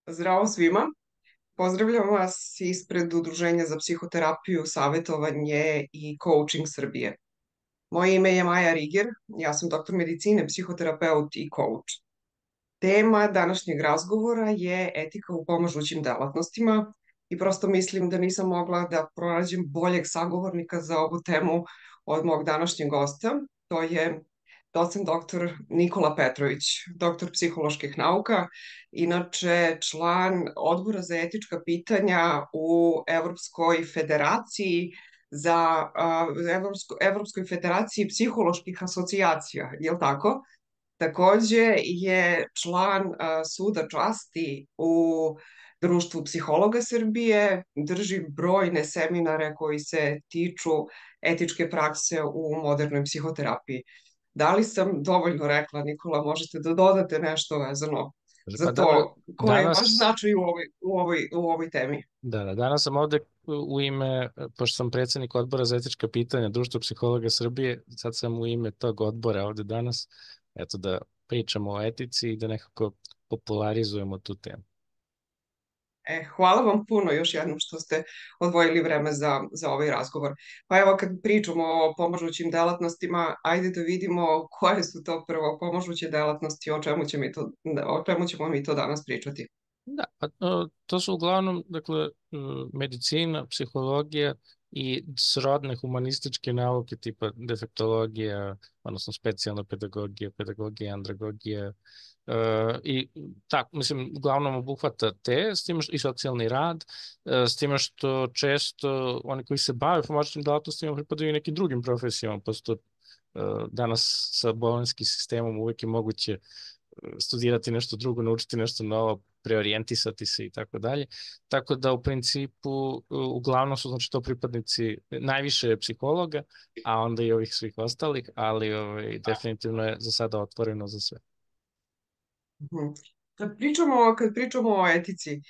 Zdravo svima. Pozdravljam vas ispred Udruženja za psihoterapiju, savjetovanje i coaching Srbije. Moje ime je Maja Riger, ja sam doktor medicine, psihoterapeut i coach. Tema današnjeg razgovora je etika u pomažućim delatnostima i prosto mislim da nisam mogla da pronađem boljeg sagovornika za ovu temu od mog današnjeg gosta. To je docent doktor Nikola Petrović, doktor psiholoških nauka, inače član Odbora za etička pitanja u Evropskoj federaciji Evropskoj federaciji psiholoških asocijacija, je li tako? Takođe je član Suda časti u Društvu psihologa Srbije, drži brojne seminare koji se tiču etičke prakse u modernoj psihoterapiji. Da li sam dovoljno rekla, Nikola, možete da dodate nešto vezano Pa za to koji je danas, vaš značaj u ovoj temi? danas sam ovde u ime, pošto sam predsednik odbora za etička pitanja Društva psihologa Srbije, sad sam u ime tog odbora ovde danas, eto da pričamo o etici i da nekako popularizujemo tu temu. Hvala vam puno još jednom što ste odvojili vreme za ovaj razgovor. Pa evo, kad pričamo o pomažućim delatnostima, ajde da vidimo koje su to prvo pomažuće delatnosti, o čemu ćemo mi to danas pričati. Da, pa to su uglavnom, dakle, medicina, psihologija i srodne humanističke nauke tipa defektologija, odnosno specijalna pedagogija, pedagogija, andragogija, i tako, mislim, uglavnom obuhvata s tim i socijalni rad, s time što često oni koji se bave pomoćnim delatnostima pripadaju i nekim drugim profesijama, posto danas sa bolonjskim sistemom uvek je moguće studirati nešto drugo, naučiti nešto novo, preorijentisati se i tako dalje. Tako da u principu uglavnom su znači to pripadnici najviše psihologa, a onda i ovih svih ostalih, ali definitivno je za sada otvoreno za sve. Mhm. Kad pričamo o etici,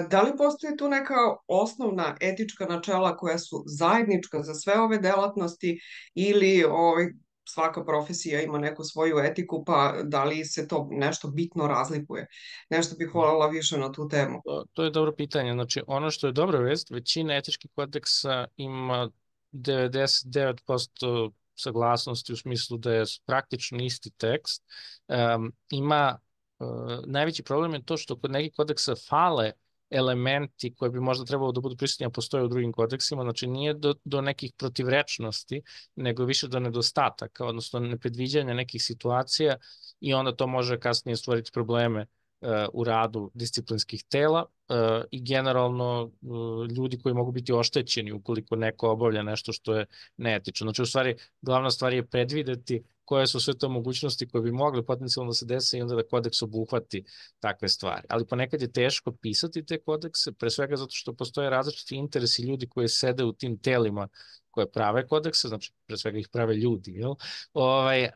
da li postoje tu neka osnovna etička načela koja su zajednička za sve ove delatnosti ili svaka profesija ima neku svoju etiku, pa da li se to nešto bitno razlikuje? Nešto bih voljela više na tu temu. To je dobro pitanje. Znači, ono što je dobra vest, većina etičkih kodeksa ima 99% saglasnosti u smislu da je praktično isti tekst. Najveći problem je to što kod nekih kodeksa fale elementi koji bi možda trebalo da budu prisutni, a postoje u drugim kodeksima, znači nije do nekih protivrečnosti, nego više do nedostataka, odnosno nepredviđanja nekih situacija i onda to može kasnije stvoriti probleme u radu disciplinskih tela i generalno ljudi koji mogu biti oštećeni ukoliko neko obavlja nešto što je neetično. Znači, u stvari, glavna stvar je predvideti koje su sve to mogućnosti koje bi mogle potencijalno da se dese i onda da kodeks obuhvati takve stvari. Ali ponekad je teško pisati te kodekse, pre svega zato što postoje različiti interesi ljudi koji sede u tim telima koje prave kodekse, znači pre svega ih prave ljudi, jel?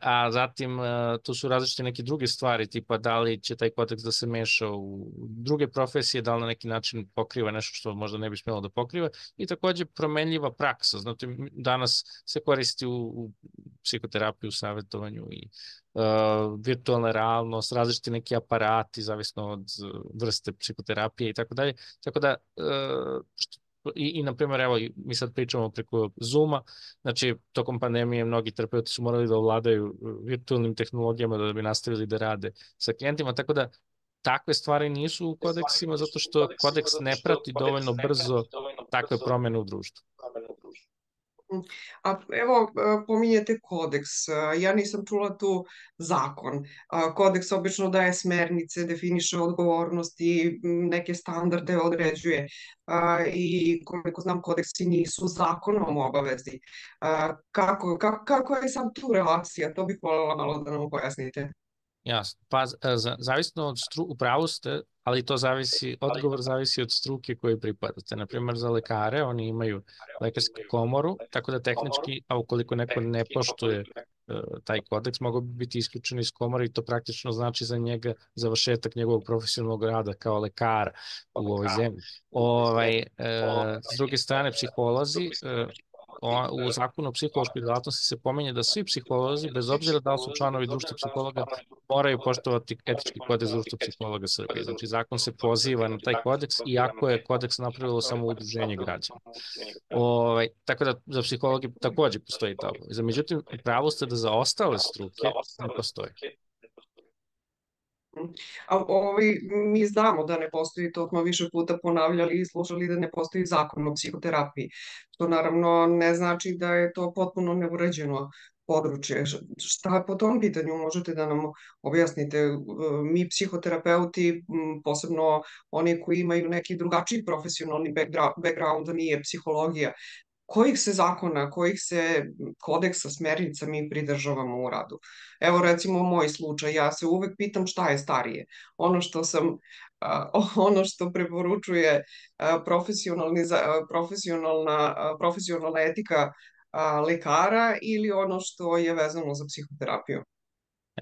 A zatim tu su različite neke druge stvari, tipa da li će taj kodeks da se meša u druge profesije, da li na neki način pokriva nešto što možda ne bi smjelo da pokriva i takođe promenljiva praksa. Znači, danas se koristi u psihoterapiju, u savjetovanju i virtualna realnost, različiti neki aparati, zavisno od vrste psihoterapije i tako dalje. Tako da, na primjer, evo, mi sad pričamo preko Zooma, znači, tokom pandemije mnogi terapeuti su morali da ovladaju virtualnim tehnologijama da bi nastavili da rade sa klijentima, tako da takve stvari nisu u kodeksima zato što kodeks ne prati dovoljno brzo takve promene u društvu. A evo, pominjete kodeks. Ja nisam čula tu zakon. Kodeks obično daje smernice, definiše odgovornosti, neke standarde određuje. I koliko znam, kodeksi nisu zakonom obavezni. Kako je sam tu relacija? To bih voljela malo da nam pojasnite. Jasno. Pa, zavisno od upravu ste, ali to odgovor zavisi od struke koje pripadate. Naprimjer, za lekare, oni imaju lekarsku komoru, tako da tehnički, a ukoliko neko ne poštuje taj kodeks, mogu biti isključeni iz komore i to praktično znači za njega završetak njegovog profesionalnog rada kao lekara u ovoj zemlji. S druge strane, psiholozi u zakonu o psihološkoj delatnosti se pominje da svi psiholozi, bez obzira da li su članovi društva psihologa, moraju poštovati etički kodeks društva psihologa Srbije. Znači, zakon se poziva na taj kodeks, iako je kodeks napravilo samo udruženje građana. Tako da za psihologi takođe postoji ta obaveza. Međutim, pravo ste da za ostale struke ne postoji. A mi znamo da ne postoji, to smo više puta ponavljali i slušali da ne postoji zakon o psihoterapiji, što naravno ne znači da je to potpuno neuređeno područje. Šta po tom pitanju možete da nam objasnite? Mi psihoterapeuti, posebno oni koji imaju neki drugačiji profesionalni background, a nije psihologija, kojih se zakona, kojih se kodeksa, smernica mi pridržavamo u radu? Evo recimo moj slučaj, ja se uvek pitam šta je starije. Ono što sam, ono što preporučuje profesionalna etika lekara ili ono što je vezano za psihoterapiju.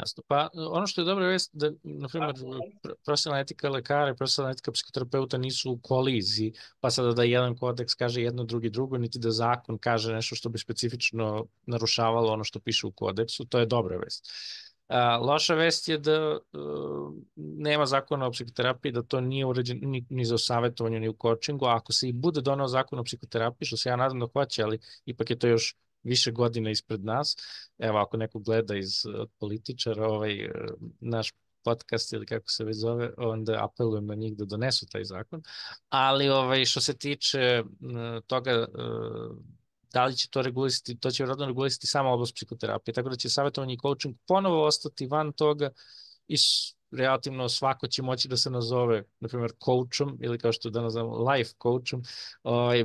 Jasno. Pa ono što je dobro je da, na primjer, profesionalna etika lekara i profesionalna etika psihoterapeuta nisu u koliziji, pa sada da jedan kodeks kaže jedno, drugi drugo, niti da zakon kaže nešto što bi specifično narušavalo ono što piše u kodeksu, to je dobra vest. Loša vest je da nema zakona o psihoterapiji, da to nije uređen ni za savjetovanje, ni u coachingu, a ako se i bude doneo zakon o psihoterapiji, što se ja nadam da hoće, ali ipak je to još više godina ispred nas. Evo, ako neko gleda iz političara naš podcast ili kako se već zove, onda apelujem na njih da donesu taj zakon. Ali što se tiče toga da li će to regulisati, to će vjerojatno regulisati sama oblast psihoterapije, tako da će savjetovanje i coaching ponovo ostati van toga i relativno svako će moći da se nazove, na primjer, coachom ili kao što danas znamo, life coachom,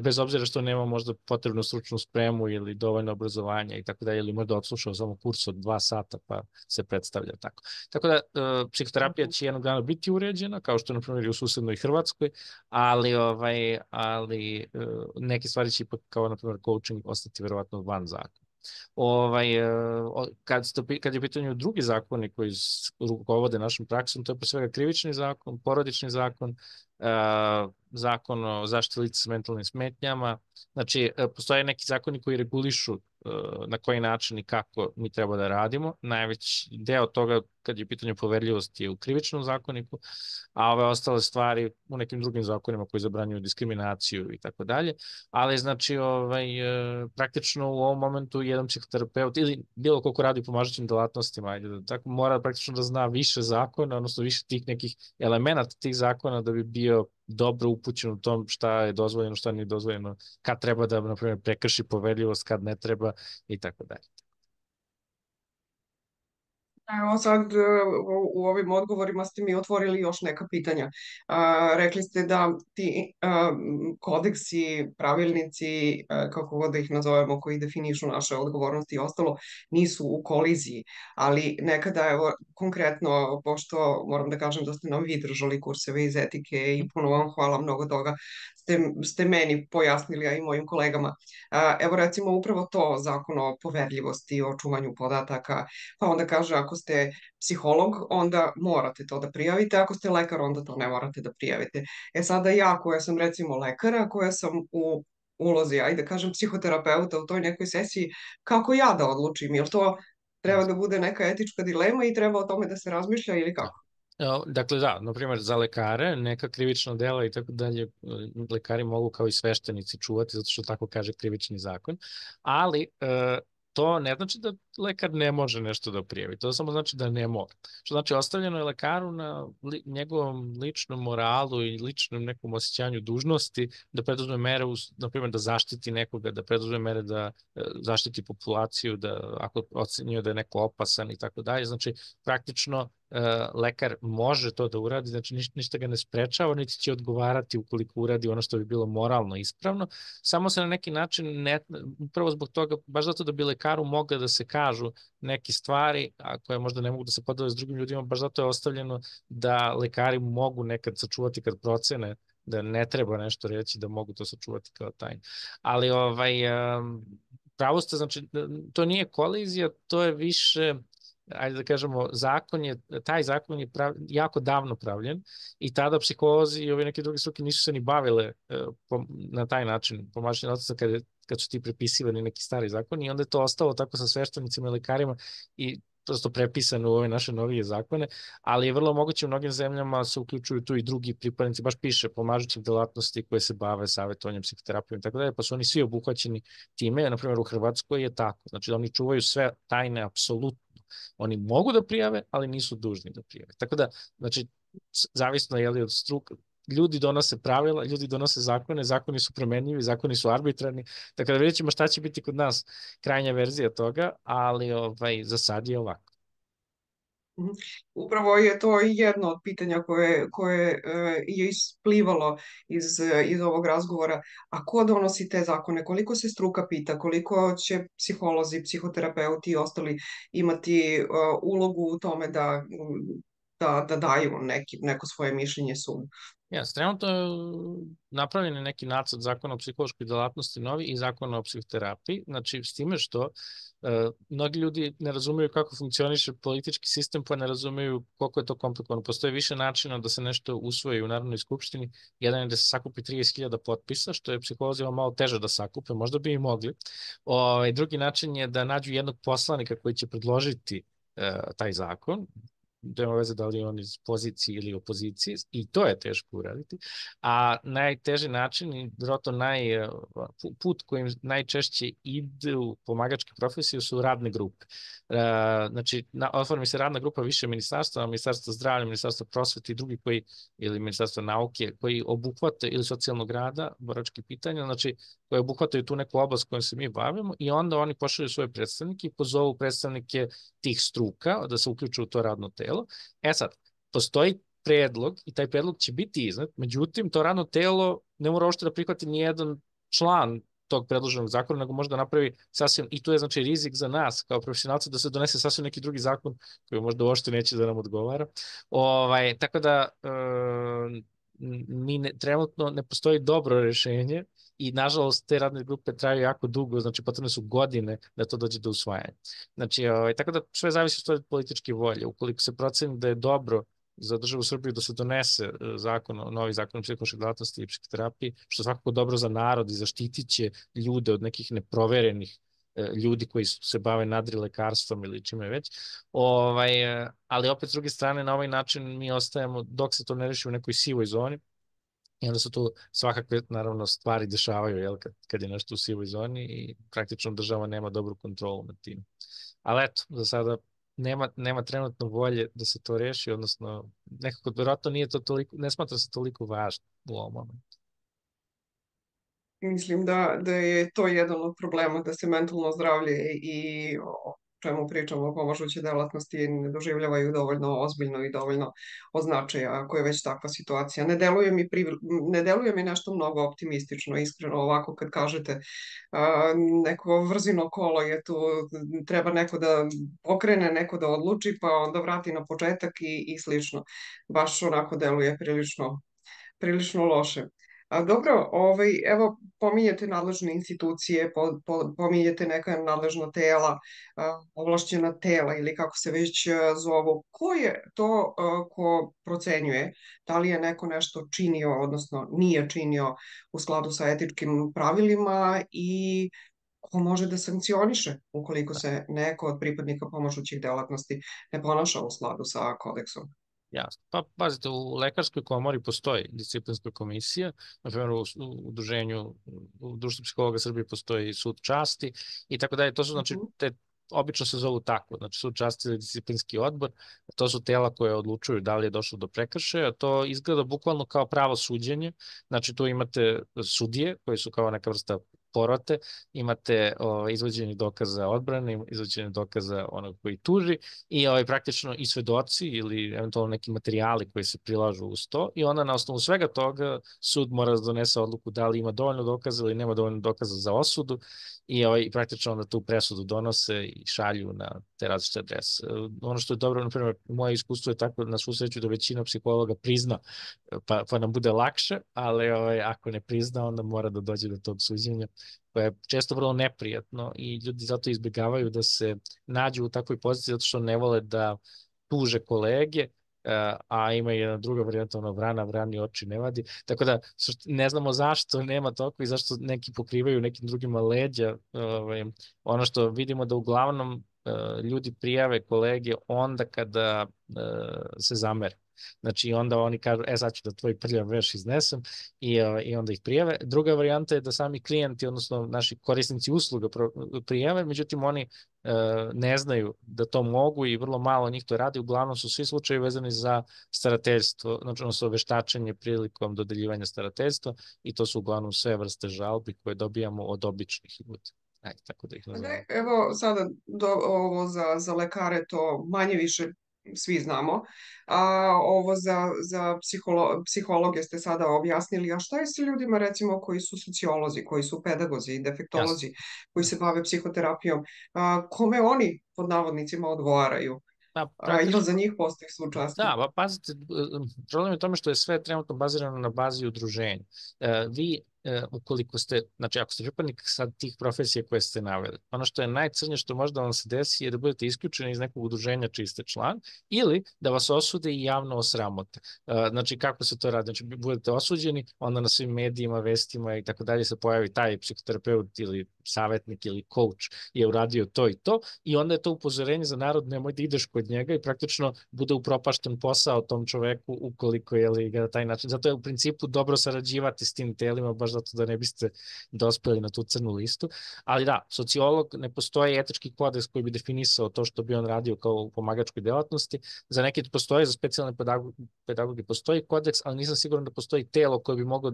bez obzira što nema možda potrebnu stručnu spremu ili dovoljno obrazovanja i tako da, ili možda odslušao samo kurs od 2 sata pa se predstavlja tako. Tako da, psihoterapija će jednog dana biti uređena, kao što je, na primjer, i u susednoj Hrvatskoj, ali neke stvari će ipak, kao, na primjer, coaching, ostati verovatno van zakona. Kad je pitanje drugi zakoni koji rukovode našom praksom, to je pre svega krivični zakon, porodični zakon, zakon o zaštiti lica s mentalnim smetnjama. Znači, postoje neki zakoni koji regulišu na koji način i kako mi treba da radimo. Najveći deo toga, kad je pitanje poverljivosti, je u krivičnom zakoniku, a ove ostale stvari u nekim drugim zakonima koji zabranjuju diskriminaciju i tako dalje. Ali, znači, praktično u ovom momentu jedan psihoterapeut ili bilo koliko radi u pomažućim delatnostima, tako mora praktično da zna više zakona, odnosno više tih nekih elemenata tih zakona da bi bio dobro upućen u tom šta je dozvoljeno, šta nije dozvoljeno, kad treba da, na primjer, prekrši poverljivost, kad ne treba i tako dalje. Evo sad u ovim odgovorima ste mi otvorili još neka pitanja. Rekli ste da ti kodeksi, pravilnici, kako god da ih nazovemo, koji definišu naše odgovornosti i ostalo, nisu u koliziji, ali nekada, evo, konkretno, pošto moram da kažem da ste nam vi držali kurseve iz etike i puno vam hvala, mnogo toga ste meni pojasnili, a i mojim kolegama. Evo recimo upravo to, zakon o poverljivosti, o čuvanju podataka, pa onda kaže ako ste psiholog, onda morate to da prijavite, ako ste lekar, onda to ne morate da prijavite. Sada ja koja sam recimo lekara, koja sam u ulozi, ajde kažem, psihoterapeuta u toj nekoj sesiji, kako ja da odlučim? Jel to treba da bude neka etička dilema i treba o tome da se razmišlja ili kako? Dakle, da, na primjer, za lekare, neka krivična dela i tako dalje, lekari mogu kao i sveštenici čuvati, zato što tako kaže krivični zakon, ali to ne znači da lekar ne može nešto da prijavi, to samo znači da ne mora. Što znači, ostavljeno je lekaru na njegovom ličnom moralu i ličnom nekom osjećanju dužnosti da preduzme mere, na primjer, da zaštiti nekoga, da preduzme mere da zaštiti populaciju, da ako ocenjuje da je neko opasan i tako dalje. Znači, praktično, lekar može to da uradi, znači ništa ga ne sprečava, niti će odgovarati ukoliko uradi ono što bi bilo moralno ispravno, samo se na neki način, upravo zbog toga, baš zato da bi lekaru mogle da se kažu neke stvari, a koje možda ne mogu da se podele s drugim ljudima, baš zato je ostavljeno da lekari mogu nekad sačuvati kad procene da ne treba nešto reći, da mogu to sačuvati kao tajnu. Ali pravo ste, znači, to nije kolizija, to je više ajde da kažemo, taj zakon je jako davno pravljen i tada psiholozi i ove neke druge struke nisu se ni bavile na taj način, pomažanje otaca kad su ti prepisivani neki stari zakoni i onda je to ostalo tako sa sveštenicima i lekarima i prosto prepisano u ove naše novije zakone, ali je vrlo moguće u mnogim zemljama se uključuju tu i drugi pripadnici, baš piše pomažućih delatnosti koje se bave savjetovanjem, psihoterapijom i tako dalje, pa su oni svi obuhvaćeni time, na primjer u Hrvatskoj je tako, znači da oni čuvaju sve tajne apsolutno. Oni mogu da prijave, ali nisu dužni da prijave. Tako da, znači, zavisno je li od struka, ljudi donose pravila, ljudi donose zakone, zakoni su promenljivi, zakoni su arbitrarni, tako da vidjet ćemo šta će biti kod nas krajnja verzija toga, ali za sad je ovako. Upravo je to jedno od pitanja koje je isplivalo iz ovog razgovora. A ko donosi te zakone? Koliko se struka pita? Koliko će psiholozi, psihoterapeuti i ostali imati ulogu u tome da daju neko svoje mišljenje sudu? Trenutno je napravljen neki nacrt zakona o psihološkoj delatnosti novi i zakona o psihoterapiji, znači s time što mnogi ljudi ne razumeju kako funkcioniše politički sistem, pa ne razumeju koliko je to komplikovano. Postoje više načina da se nešto usvoji u Narodnoj skupštini. Jedan je da se sakupi 30.000 potpisa, što je psiholozima malo teže da sakupe, možda bi i mogli. Drugi način je da nađu jednog poslanika koji će predložiti taj zakon, nema veze da li je on iz pozicije ili opozicije, i to je teško uraditi, a najteži način i vjerojatno put kojim najčešće idu pomagačke profesije su radne grupe. Znači, oformi se radna grupa više ministarstva, ministarstva zdravlja, ministarstva prosvete i drugi ili ministarstva nauke, koji obuhvate, ili socijalnog rada, boračke pitanja, znači, koje obuhvataju tu neku oblast kojom se mi bavimo i onda oni pošalju svoje predstavnike i pozovu predstavnike tih struka da se uključu u to radno telo. Sad, postoji predlog i taj predlog će biti iznet, međutim, to radno telo ne mora uopšte da prihvati nijedan član tog predloženog zakona, nego može da napravi sasvim, i tu je znači rizik za nas kao profesionalci da se donese sasvim neki drugi zakon koji možda uopšte neće da nam odgovara. Tako da trenutno ne postoji dobro rešenje i nažalost te radne grupe traju jako dugo, znači potrebne su godine da to dođe do usvajanja. Znači, tako da sve zavisi od političke volje. Ukoliko se proceni da je dobro za državu Srbiju da se donese novi zakon o psihološkoj delatnosti i psihoterapiji, što je svakako dobro za narod i zaštitit će ljude od nekih neproverenih ljudi koji se bave nadrilekarstvom ili čime već. Ali opet s druge strane, na ovaj način mi ostajemo dok se to ne reši u nekoj sivoj zoni. I onda se tu svakakve, naravno, stvari dešavaju kad je nešto u sivoj zoni i praktično država nema dobru kontrolu nad tim. Ali eto, za sada nema trenutno volje da se to reši, odnosno nekako vjerojatno ne smatra se toliko važno u ovom momentu. Mislim da je to jedan od problema, da se mentalno zdravlje i o čemu pričamo o pomažuće delatnosti ne doživljavaju dovoljno ozbiljno i dovoljno od značaja ako je već takva situacija. Ne deluje mi nešto mnogo optimistično, iskreno, ovako kad kažete neko vrzino kolo je tu, treba neko da pokrene, neko da odluči, pa onda vrati na početak i slično. Baš onako deluje prilično loše. Dobro, evo pominjete nadležne institucije, pominjete neka nadležna tela, ovlašćena tela ili kako se već zovu. Ko je to ko procenjuje da li je neko nešto činio, odnosno nije činio u skladu sa etičkim pravilima i ko može da sankcioniše ukoliko se neko od pripadnika pomažućih delatnosti ne ponaša u skladu sa kodeksom? Jasno. Pa pazite, u lekarskoj komori postoji disciplinska komisija, na primjer u Društvu psihologa Srbije postoji sud časti i tako dalje. To su, znači, obično se zovu tako, znači sud časti ili disciplinski odbor, to su tela koje odlučuju da li je došlo do prekršaja, to izgleda bukvalno kao pravo suđenje, znači tu imate sudije koji su kao neka vrsta porote, imate izvođenje dokaza odbrane, izvođenje dokaza onog koji tuži i praktično i svedoci ili eventualno neki materijali koji se prilažu uz to i onda na osnovu svega toga sud mora da donese odluku da li ima dovoljno dokaza ili nema dovoljno dokaza za osudu i praktično onda tu presudu donose i šalju na te različite adrese. Ono što je dobro, na primjer, moje iskustvo je tako na svu sreću da većina psihologa prizna, pa nam bude lakše, ali ako ne prizna, onda mora da dođe do tog suđenja, koje je često vrlo neprijatno i ljudi zato izbjegavaju da se nađu u takvoj poziciji zato što ne vole da tuže kolege, a ima i jedna druga varijanta, ono vrani oči ne vadi, tako da ne znamo zašto nema toliko i zašto neki pokrivaju nekim drugima leđa. Ono što vidimo da uglavnom ljudi prijave kolege onda kada se zamere. Znači onda oni kažu, sad ću da tvoj prljav veš iznesem i onda ih prijave. Druga varijanta je da sami klijenti, odnosno naši korisnici usluga prijave, međutim oni ne znaju da to mogu i vrlo malo njih to radi. Uglavnom su svi slučajevi vezani za starateljstvo, znači odnosno veštačenje prilikom dodeljivanja starateljstva i to su uglavnom sve vrste žalbi koje dobijamo od običnih ljudi. Ajde, tako da ih nazovemo. Evo sada ovo za lekare to manje više svi znamo, a ovo za psihologe ste sada objasnili, a šta je sa ljudima recimo koji su sociolozi, koji su pedagozi, defektolozi, Jasno. koji se bave psihoterapijom, kome oni pod navodnicima odgovaraju? Jel za njih postoji sučasti? Da, pa pazite, problem je u tome što je sve trenutno bazirano na bazi udruženja. Vi, ukoliko ste, znači ako ste pripadnik sad tih profesija koje ste naveli, ono što je najcrnje što može da vam se desi je da budete isključeni iz nekog udruženja čiji ste član ili da vas osude i javno osramote. Znači kako se to radi? Znači budete osuđeni, onda na svim medijima, vestima i tako dalje se pojavi taj psihoterapeut ili savjetnik ili coach je uradio to i to i onda je to upozorenje za narod, nemoj da ideš kod njega i praktično bude upropašten posao tom čoveku ukoliko je ga na taj način. Zato je u principu dobro sarađivati s tim telima, baš zato da ne biste dospeli na tu crnu listu. Ali da, sociolog, ne postoji etički kodeks koji bi definisao to što bi on radio kao u pomagačkoj delatnosti. Za neke postoje, za specijalne pedagoge postoji kodeks, ali nisam siguran da postoji telo koje bi moglo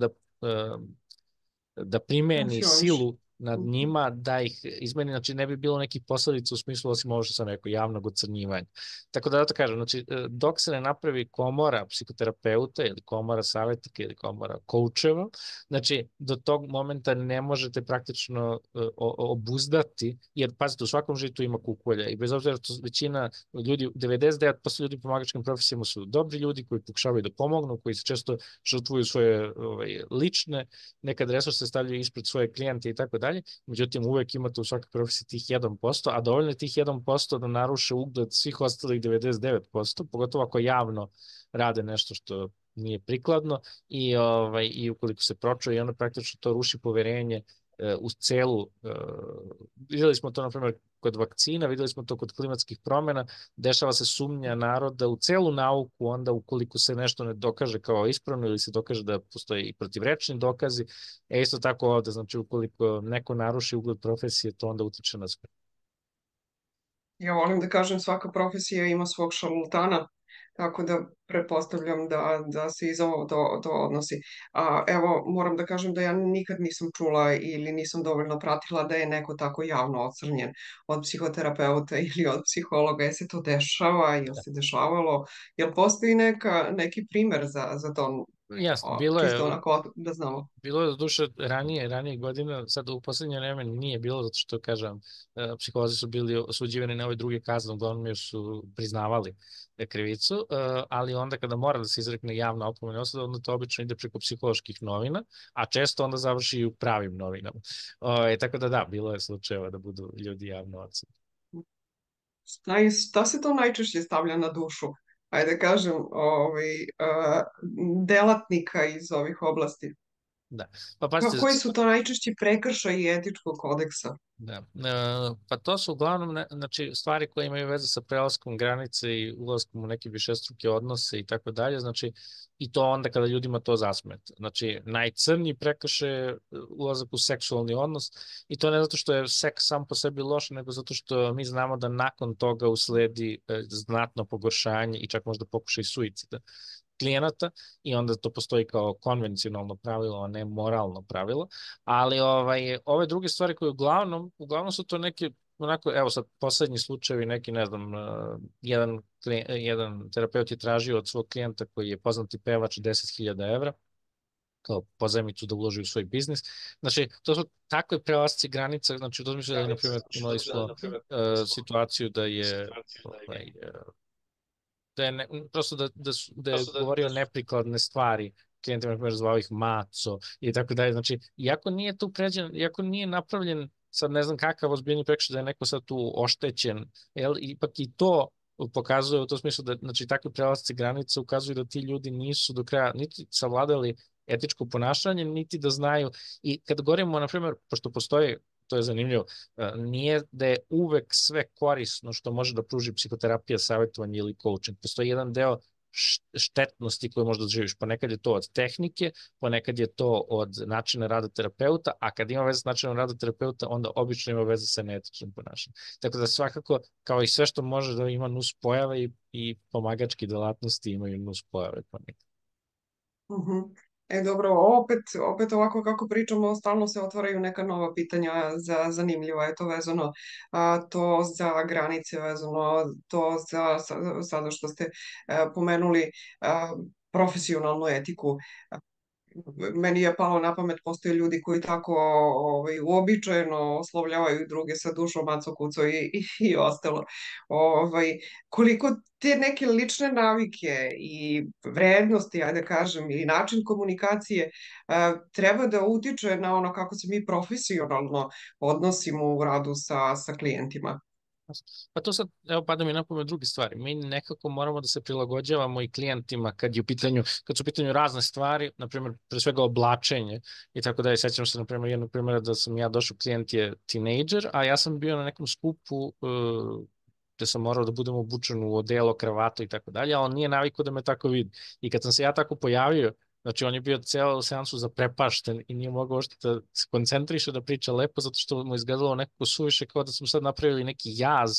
da primeni silu nad njima, da ih izmeni, znači ne bi bilo nekih posledica u smislu osim ovo što sam rekao, javnog ocrnjivanja. Tako da to kažem, znači dok se ne napravi komora psihoterapeuta ili komora savjetnika ili komora koučeva, znači do tog momenta ne možete praktično obuzdati, jer pazite, u svakom žitu ima kukolja i bez obzira što većina ljudi, 99% ljudi u pomagačkim profesijama su dobri ljudi koji pokušavaju da pomognu, koji se često žrtvuju svoje lične, nekad resurse stavljaju ispred svoje klijente i tako dalje, međutim uvek imate u svakoj profesiji tih 1%, a dovoljno je tih 1% da naruše ugled svih ostalih 99%, pogotovo ako javno rade nešto što nije prikladno i ukoliko se pročuje i onda praktično to ruši poverenje u celu, videli smo to na primjer kod vakcina, videli smo to kod klimatskih promjena, dešava se sumnja naroda u celu nauku, onda ukoliko se nešto ne dokaže kao ispravno ili se dokaže da postoji i protivrečni dokazi, isto tako ovde, znači ukoliko neko naruši ugled profesije, to onda utiče na sve. Ja volim da kažem svaka profesija ima svog šarlatana, tako da pretpostavljam da se iz ovo to odnosi. Evo, moram da kažem da ja nikad nisam čula ili nisam dovoljno pratila da je neko tako javno ocrnjen od psihoterapeuta ili od psihologa. Je se to dešava, je se dešavalo? Jel postoji neki primer za to? Jasno, bilo je, čisto onako da znamo. Bilo je do duše ranije godina, sad u poslednje vreme nije bilo, zato što, kažem, psiholozi su bili osuđivani na ove druge kazne, uglavnom još su priznavali krivicu, ali onda kada mora da se izrekne javna opomena osuda, onda to obično ide preko psiholoških novina, a često onda završi i u pravim novinama. Tako da, bilo je slučajeva da budu ljudi javno odsudeni. Šta se to najčešće stavlja na dušu? Ajde kažem, delatnika iz ovih oblasti. Da, pa pazite... Koji su to najčešći prekršaji etičkog kodeksa? Da, pa to su uglavnom znači, stvari koje imaju veze sa prelaskom granice i ulaskom u neke višestruke odnose i tako dalje, znači i to onda kada ljudima to zasmeta. Znači, najcrniji prekršaj je ulazak u seksualni odnos i to ne zato što je seks sam po sebi loš, nego zato što mi znamo da nakon toga usledi znatno pogoršanje i čak možda pokušaj suicida klijenata i onda to postoji kao konvencionalno pravilo, a ne moralno pravilo, ali ove druge stvari koje uglavnom su to neke, onako, evo sad poslednji slučajevi, neki, ne znam, jedan terapeut je tražio od svog klijenta koji je poznati pevač 10.000 evra kao pozajmicu da uloži u svoj biznis. Znači, to su takve prelasci granica, znači, to smislu da je, na primjer, imali smo situaciju da je prosto da je govorio neprikladne stvari klijentima, na primjer, zvao ih maco i tako dalje. Znači, iako nije napravljen sad ne znam kakav ozbiljni prekršaj da je neko sad tu oštećen, ipak i to pokazuje u tom smislu da, znači, takvi prelasci granice ukazuju da ti ljudi nisu do kraja niti savladali etičko ponašanje, niti da znaju. I kad govorimo, na primjer, pošto postoji, to je zanimljivo, nije da je uvek sve korisno što može da pruži psihoterapija, savjetovanje ili coaching. Postoji jedan deo štetnosti koje možda doživiš. Ponekad je to od tehnike, ponekad je to od načina rada terapeuta, a kad ima veze s načinom rada terapeuta, onda obično ima veze sa neetičnim ponašanjem. Tako da svakako, kao i sve što može da ima nus pojave i pomagačke delatnosti imaju nus pojave ponekad. Dobro, opet ovako kako pričamo, stalno se otvaraju neka nova pitanja, zanimljivo je to vezano, to za granice, vezano to za sada što ste pomenuli profesionalnu etiku. Meni je palo na pamet, postoje ljudi koji tako uobičajeno oslovljavaju druge sa dušom, maco, kuco i ostalo. Koliko te neke lične navike i vrednosti, ajde da kažem, ili način komunikacije treba da utiče na ono kako se mi profesionalno odnosimo u radu sa klijentima. Pa to sad, evo, pada mi na pamet druge stvari. Mi nekako moramo da se prilagođavamo i klijentima kad su u pitanju razne stvari, na primjer, pre svega oblačenje i tako da je. Sećam se, na primjer, jednog primjera da sam ja došao, klijent je tinejdžer, a ja sam bio na nekom skupu gde sam morao da budem obučen u odelo, kravatu i tako dalje, a on nije navikao da me tako vidi. I kad sam se ja tako pojavio, znači on je bio ceo seansu zaprepašten i nije mogao ošte da se koncentriše da priča lepo zato što mu izgledalo nekako suviše kao da smo sad napravili neki jaz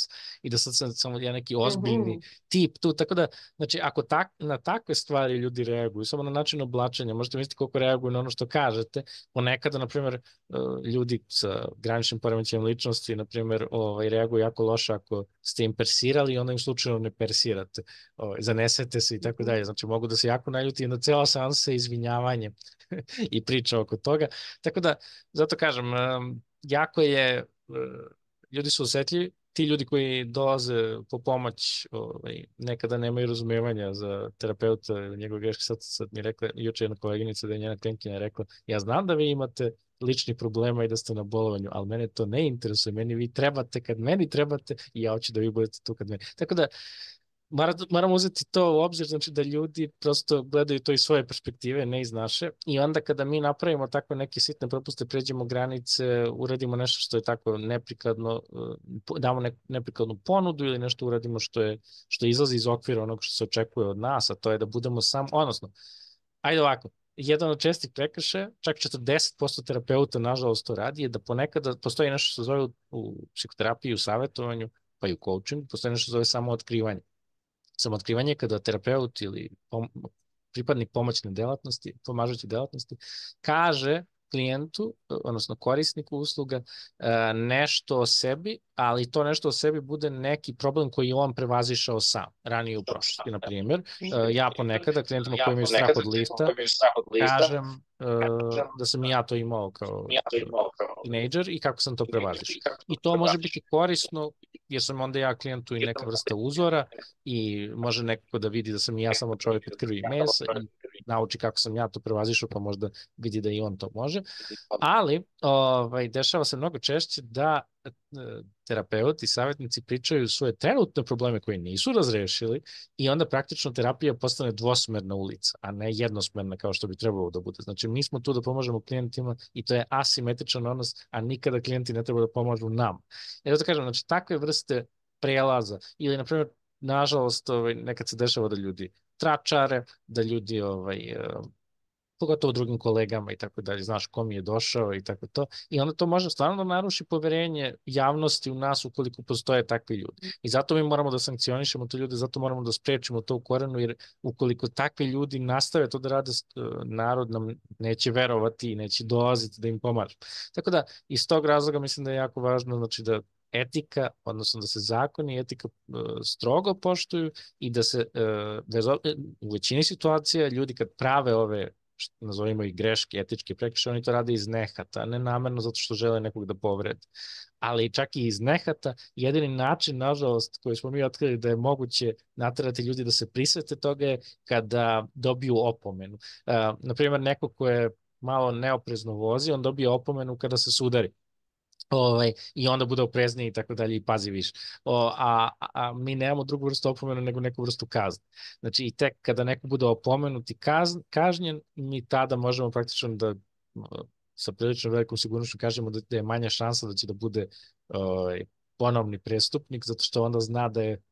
i da sad sam ja neki ozbiljni tip tu, tako da, znači ako na takve stvari ljudi reaguju, samo na način oblačenja, možete misliti koliko reaguju na ono što kažete, ponekada, na primjer, ljudi sa graničnim poremećajem ličnosti, na primjer, reaguju jako loše ako ste im persirali i onda im slučajno ne persirate, zanesete se i tako dalje, znači mogu da se jako naljuti i na cela seansa izvinjavanje i priča oko toga. Tako da, zato kažem, jako je, ljudi su osetljivi, ti ljudi koji dolaze po pomoć nekada nemaju razumevanja za terapeuta ili njegov greške. Sad mi rekla, juče jedna koleginica da je njena klientkinja rekla, ja znam da vi imate ličnih problema i da ste na bolovanju, ali mene to ne interesuje, meni vi trebate kad meni trebate i ja hoću da vi budete tu kad meni. Tako da, moramo uzeti to u obzir, znači da ljudi prosto gledaju to iz svoje perspektive, ne iz naše, i onda kada mi napravimo takve neke sitne propuste, pređemo granice, uradimo nešto što je tako neprikladno, damo neprikladnu ponudu ili nešto uradimo što izlazi iz okvira onog što se očekuje od nas, a to je da budemo odnosno, ajde ovako, jedan od čestih prekršaja, čak 40% terapeuta nažalost to radi, je da ponekada postoji nešto što se zove u psihoterapiji, u savjetovanju, pa i u coachingu, postoji nešto što se zove samootkrivanje. Samootkrivanje je kada terapeut ili pripadnik pomoćne delatnosti, pomažuće delatnosti, kaže klijentu, odnosno korisniku usluga, nešto o sebi, ali to nešto o sebi bude neki problem koji je on prevazišao sam, ranije u prošlosti. Na primjer, ja ponekada klijentima koji imaju strah od lifta, kažem da sam i ja to imao kao tinejdžer i kako sam to prevazišao. I to može biti korisno, jer sam onda ja klijentu i neka vrsta uzora i može nekako da vidi da sam i ja samo čovjek od krvi i mesa i nauči kako sam ja to prevazišao, pa možda vidi da i on to može. Ali dešava se mnogo češće da terapeuti i savjetnici pričaju svoje trenutne probleme koje nisu razrešili i onda praktično terapija postane dvosmerna ulica, a ne jednosmerna kao što bi trebalo da bude. Znači, mi smo tu da pomažemo klijentima i to je asimetričan odnos, a nikada klijenti ne treba da pomažu nam. Da kažem, znači, takve vrste prelaza ili, na primjer, nažalost, nekad se dešava da ljudi tračare, da ljudi pogotovo drugim kolegama i tako dalje, znaš ko mi je došao i tako to. I onda to može stvarno da naruši poverenje javnosti u nas ukoliko postoje takvi ljudi. I zato mi moramo da sankcionišemo te ljude, zato moramo da sprečimo to u korenu, jer ukoliko takvi ljudi nastave to da rade, narod nam neće verovati i neće dolaziti da im pomažu. Tako da, iz tog razloga mislim da je jako važno, znači da etika, odnosno da se zakoni i etika strogo poštuju i da se u većini situacija ljudi kad prave ove nazovimo ih greške, etičke prekršaje, oni to rade iz nehata, ne namerno zato što žele nekog da povrede. Ali čak i iz nehata, jedini način, nažalost, koji smo mi otkrili da je moguće naterati ljudi da se prisvete toga je kada dobiju opomenu. Naprimjer, neko ko je malo neoprezno vozi, on dobije opomenu kada se sudari. I onda bude oprezniji i tako dalje i pazi više. A mi nemamo drugu vrstu opomenu nego neku vrstu kazne. Znači i tek kada neko bude opomenut i kažnjen, mi tada možemo praktično da sa prilično velikom sigurnošću kažemo da je manja šansa da će da bude ponovni prestupnik, zato što onda zna da je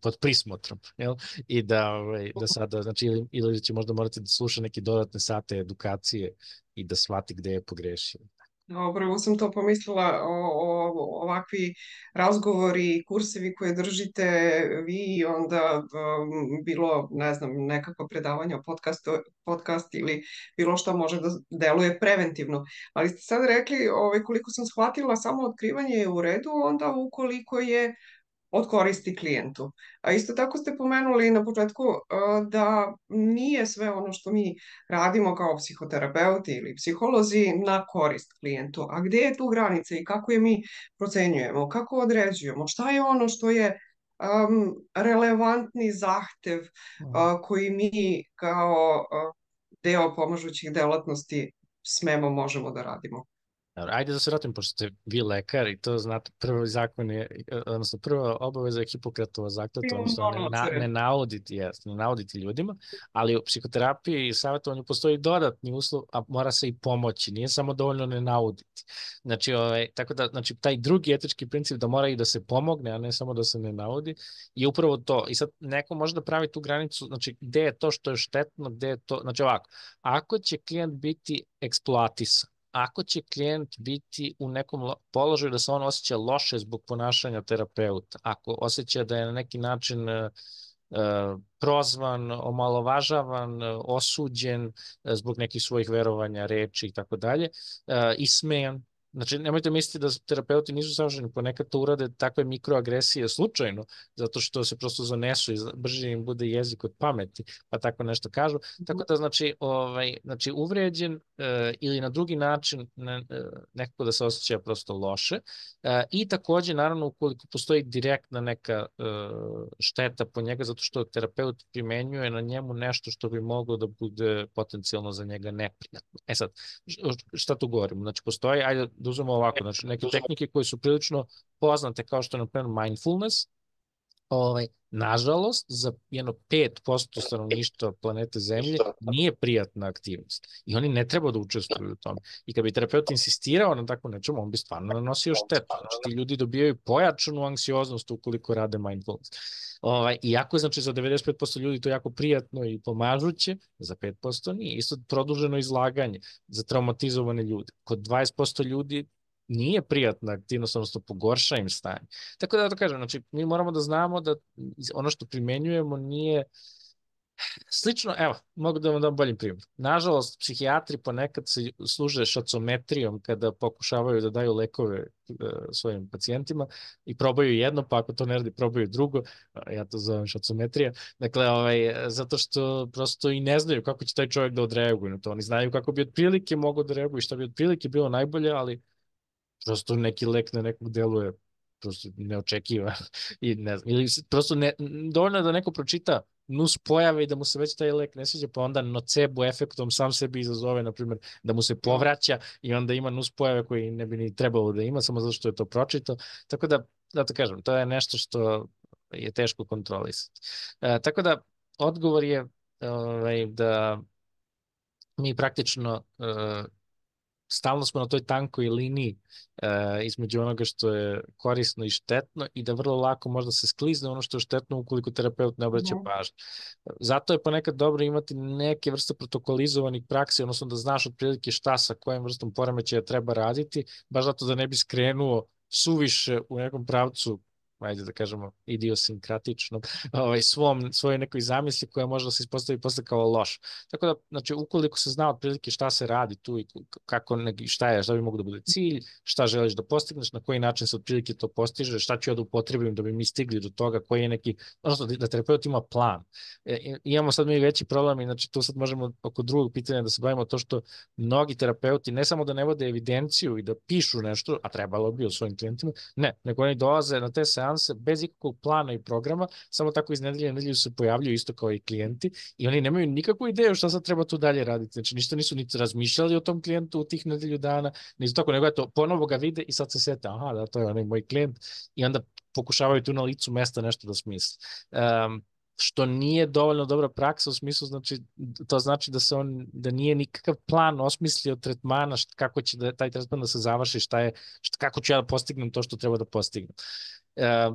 pod prismotrom, jel? I da sada, znači, ili će možda morati da sluša neke dodatne sate edukacije i da shvati gde je pogrešio. Upravo sam to pomislila ovakvi razgovori, kursevi koje držite vi, onda bilo, ne znam, nekakva predavanja, podcast ili bilo što može da deluje preventivno. Ali ste sad rekli, koliko sam shvatila, samo otkrivanje je u redu, onda ukoliko je od koristi klijentu. A isto tako ste pomenuli na početku da nije sve ono što mi radimo kao psihoterapeuti ili psiholozi na korist klijentu. A gde je tu granica i kako je mi procenjujemo, kako određujemo, šta je ono što je relevantni zahtev koji mi kao deo pomažućih delatnosti možemo da radimo? Ajde da se vratim, pošto ste vi lekar i to znate, prvi zakon je, odnosno prva obaveza je Hipokratova zakletva, odnosno ne navoditi ljudima, ali u psihoterapiji i savjetovanju postoji dodatni uslov, a mora se i pomoći, nije samo dovoljno ne navoditi. Znači, tako da, znači, taj drugi etički princip da mora i da se pomogne, a ne samo da se ne navodi, je upravo to. I sad neko može da pravi tu granicu, znači, gde je to što je štetno, gde je to, znači ovako, ako će klijent biti eksploatisan, ako će klijent biti u nekom položaju da se on osjeća loše zbog ponašanja terapeuta, ako osjeća da je na neki način prozvan, omalovažavan, osuđen zbog nekih svojih verovanja, reči i tako dalje, ismejan. Znači, nemojte misliti da terapeuti nisu savršeni, ponekad to urade takve mikroagresije slučajno, zato što se prosto zanesu i brže im bude jezik od pameti, pa tako nešto kažu. Tako da, znači uvređen ili na drugi način nekako da se osjeća prosto loše. I takođe, naravno, ukoliko postoji direktna neka šteta po njega, zato što terapeut primenjuje na njemu nešto što bi moglo da bude potencijalno za njega neprijatno. Sad, šta tu govorimo? Znači, postoji, ajde da uzmemo ovako, znači neke tehnike koje su prilično poznate kao što je, na primjer, mindfulness, nažalost, za jedno 5% stanovništva planete Zemlje nije prijatna aktivnost i oni ne treba da učestvuju u tome. I kad bi terapeut insistirao na tako nečemu, on bi stvarno nanosio štetu. Znači, ti ljudi dobijaju pojačanu anksioznost ukoliko rade mindfulness. Iako je, znači, za 95% ljudi to jako prijatno i pomažuće, za 5% nije. Isto produženo izlaganje za traumatizovane ljude. Kod 20% ljudi nije prijatna aktivnost, odnosno pogorša im stanje. Tako da to kažem, znači mi moramo da znamo da ono što primenjujemo nije slično, evo, mogu da vam dam bolji primjer. Nažalost, psihijatri ponekad se služe šacometrijom kada pokušavaju da daju lekove svojim pacijentima i probaju jedno, pa ako to ne radi, probaju drugo, ja to zovem šacometrija. Dakle, zato što prosto i ne znaju kako će taj čovjek da odreaguje na to. Oni znaju kako bi otprilike mogao da reaguje i šta bi otprilike bilo najbolje, ali prosto neki lek na nekog deluje prosto neočekivan i ne znam, ili prosto dovoljno da neko pročita nus pojave i da mu se već taj lek ne sviđa, pa onda nocebo efektom sam sebi izazove, na primjer, da mu se povraća i onda ima nus pojave koji ne bi ni trebalo da ima, samo zato što je to pročitao. Tako da, to kažem, to je nešto što je teško kontrolisati. Tako da, odgovor je da mi praktično stalno smo na toj tankoj liniji između onoga što je korisno i štetno i da vrlo lako možda se sklizne ono što je štetno ukoliko terapeut ne obraća pažnju. Zato je ponekad dobro imati neke vrste protokolizovanih praksi, odnosno da znaš otprilike šta sa kojom vrstom poremećaja treba raditi, baš zato da ne bi skrenuo suviše u nekom pravcu ajde da kažemo, idiosinkratičnom, svojoj nekoj zamisli koja može da se ispostavi posle kao loš. Tako da, znači, ukoliko se zna otprilike šta se radi tu i kako, šta bi mogu da bude cilj, šta želiš da postigneš, na koji način se otprilike to postiže, šta ću ja da upotrebim da bi mi stigli do toga, koji je neki, odnosno da terapeut ima plan. Imamo sad mi veći problem i znači tu sad možemo oko drugog pitanja da se bavimo to što mnogi terapeuti ne samo da ne vode evidenciju i da pišu nešto, a trebalo bi o svojim klijentima, ne, nego oni dolaze na te seanse bez ikakvog plana i programa, samo tako iz nedelje u nedelju se pojavljuju isto kao i klijenti i oni nemaju nikakvu ideju šta sad treba tu dalje raditi. Znači ništa nisu niti razmišljali o tom klijentu u tih nedelju dana, nisu tako, nego eto, ponovo ga vide i sad se sete, aha, da, to je onaj moj klijent i onda pokušavaju tu na licu mesta nešto da smisle. Što nije dovoljno dobra praksa u smislu, znači, to znači da nije nikakav plan osmislio tretmana, kako će taj tretman da se završi, kako ću ja da postignem to što treba da postignem.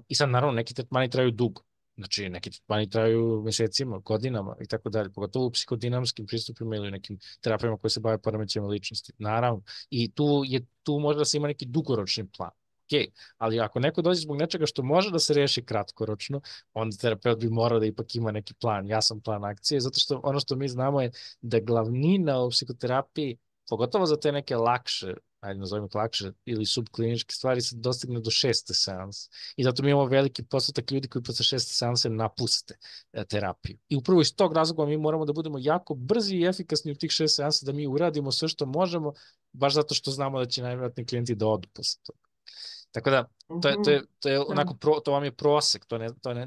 I sad, naravno, neki tretmani traju dugo. Znači, neki tretmani traju mesecima, godinama i tako dalje, pogotovo u psihodinamskim pristupima ili nekim terapijama koje se bave poremećajima ličnosti. Naravno. I tu može da se ima neki dugoročni plan. Ali ako neko dođe zbog nečega što može da se reši kratkoročno, onda terapeut bi morao da ipak ima neki plan, jasan plan akcije, zato što ono što mi znamo je da glavnina u psihoterapiji, pogotovo za te neke lakše, ajde nazovimo lakše, ili subkliničke stvari se dostigne do 6. seanse. I zato mi imamo veliki postotak ljudi koji posle 6. seanse napuste terapiju. I upravo iz tog razloga mi moramo da budemo jako brzi i efikasni u tih 6 seansa, da mi uradimo sve što možemo, baš zato što znamo da će najvjerojatnije klijenti da odu posle toga. Tako da, to je onako, to vam je prosek,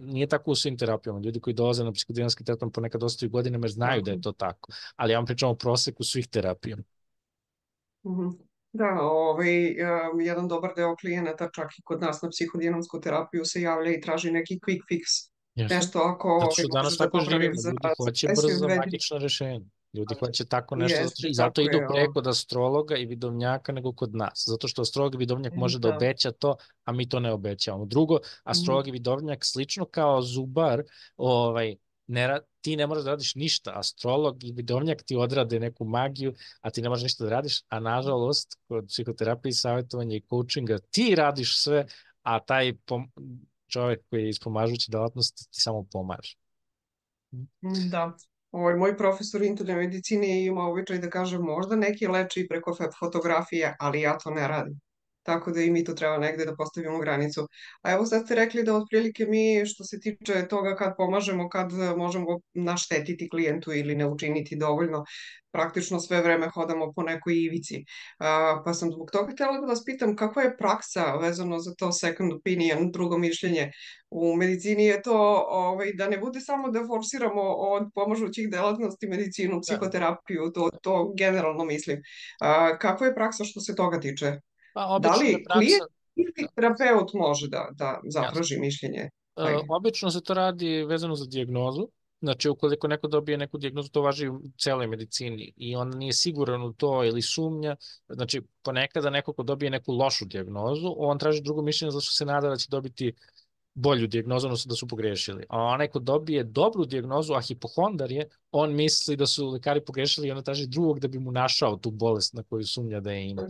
nije tako u svim terapijama. Ljudi koji dolaze na psihodinamski tretman ponekad ostaju godinama jer znaju da je to tako, ali ja vam pričam o proseku svih terapija. Da, jedan dobar deo klijenata čak i kod nas na psihodinamsku terapiju se javlja i traži neki quick fix. Nešto ako zato što danas tako živimo, ljudi hoće brzo magično rešenje. Ljudi hoće tako nešto i zato idu preko kod astrologa i vidovnjaka nego kod nas. Zato što astrolog i vidovnjak može da obeća to, a mi to ne obećavamo. Drugo, astrolog i vidovnjak slično kao zubar, ti ne možeš da radiš ništa. Astrolog i vidovnjak ti odrade neku magiju, a ti ne možeš ništa da radiš, a nažalost, kod psihoterapije, savjetovanja i coachinga ti radiš sve, a taj čovjek koji je iz pomažuće delatnosti ti samo pomaže. Da. Moj profesor interne medicine ima običaj da kaže možda neki leče i preko fotografije, ali ja to ne radim. Tako da i mi tu treba negde da postavimo granicu. A evo sad ste rekli da otprilike mi što se tiče toga kad pomažemo, kad možemo naštetiti klijentu ili ne učiniti dovoljno, praktično sve vreme hodamo po nekoj ivici. Pa sam zbog toga htjela da vas pitam kakva je praksa vezano za to second opinion, drugo mišljenje. U medicini je to da ne bude samo da forsiramo od pomažućih delatnosti medicinu, psihoterapiju, to generalno mislim. Kakva je praksa što se toga tiče? Da li klijent ili terapeut može da zatraži mišljenje? Obično se to radi vezano za dijagnozu. Znači, ukoliko neko dobije neku dijagnozu, to važi u celoj medicini i on nije siguran u to ili sumnja. Znači, ponekada neko ko dobije neku lošu dijagnozu, on traži drugo mišljenje zato što se nada da će dobiti bolju dijagnozu, odnosno da su pogrešili. A onaj ko dobije dobru dijagnozu, a hipohondar je, on misli da su lekari pogrešili i onda traži drugog da bi mu našao tu bolest na koju sumnja da je ima.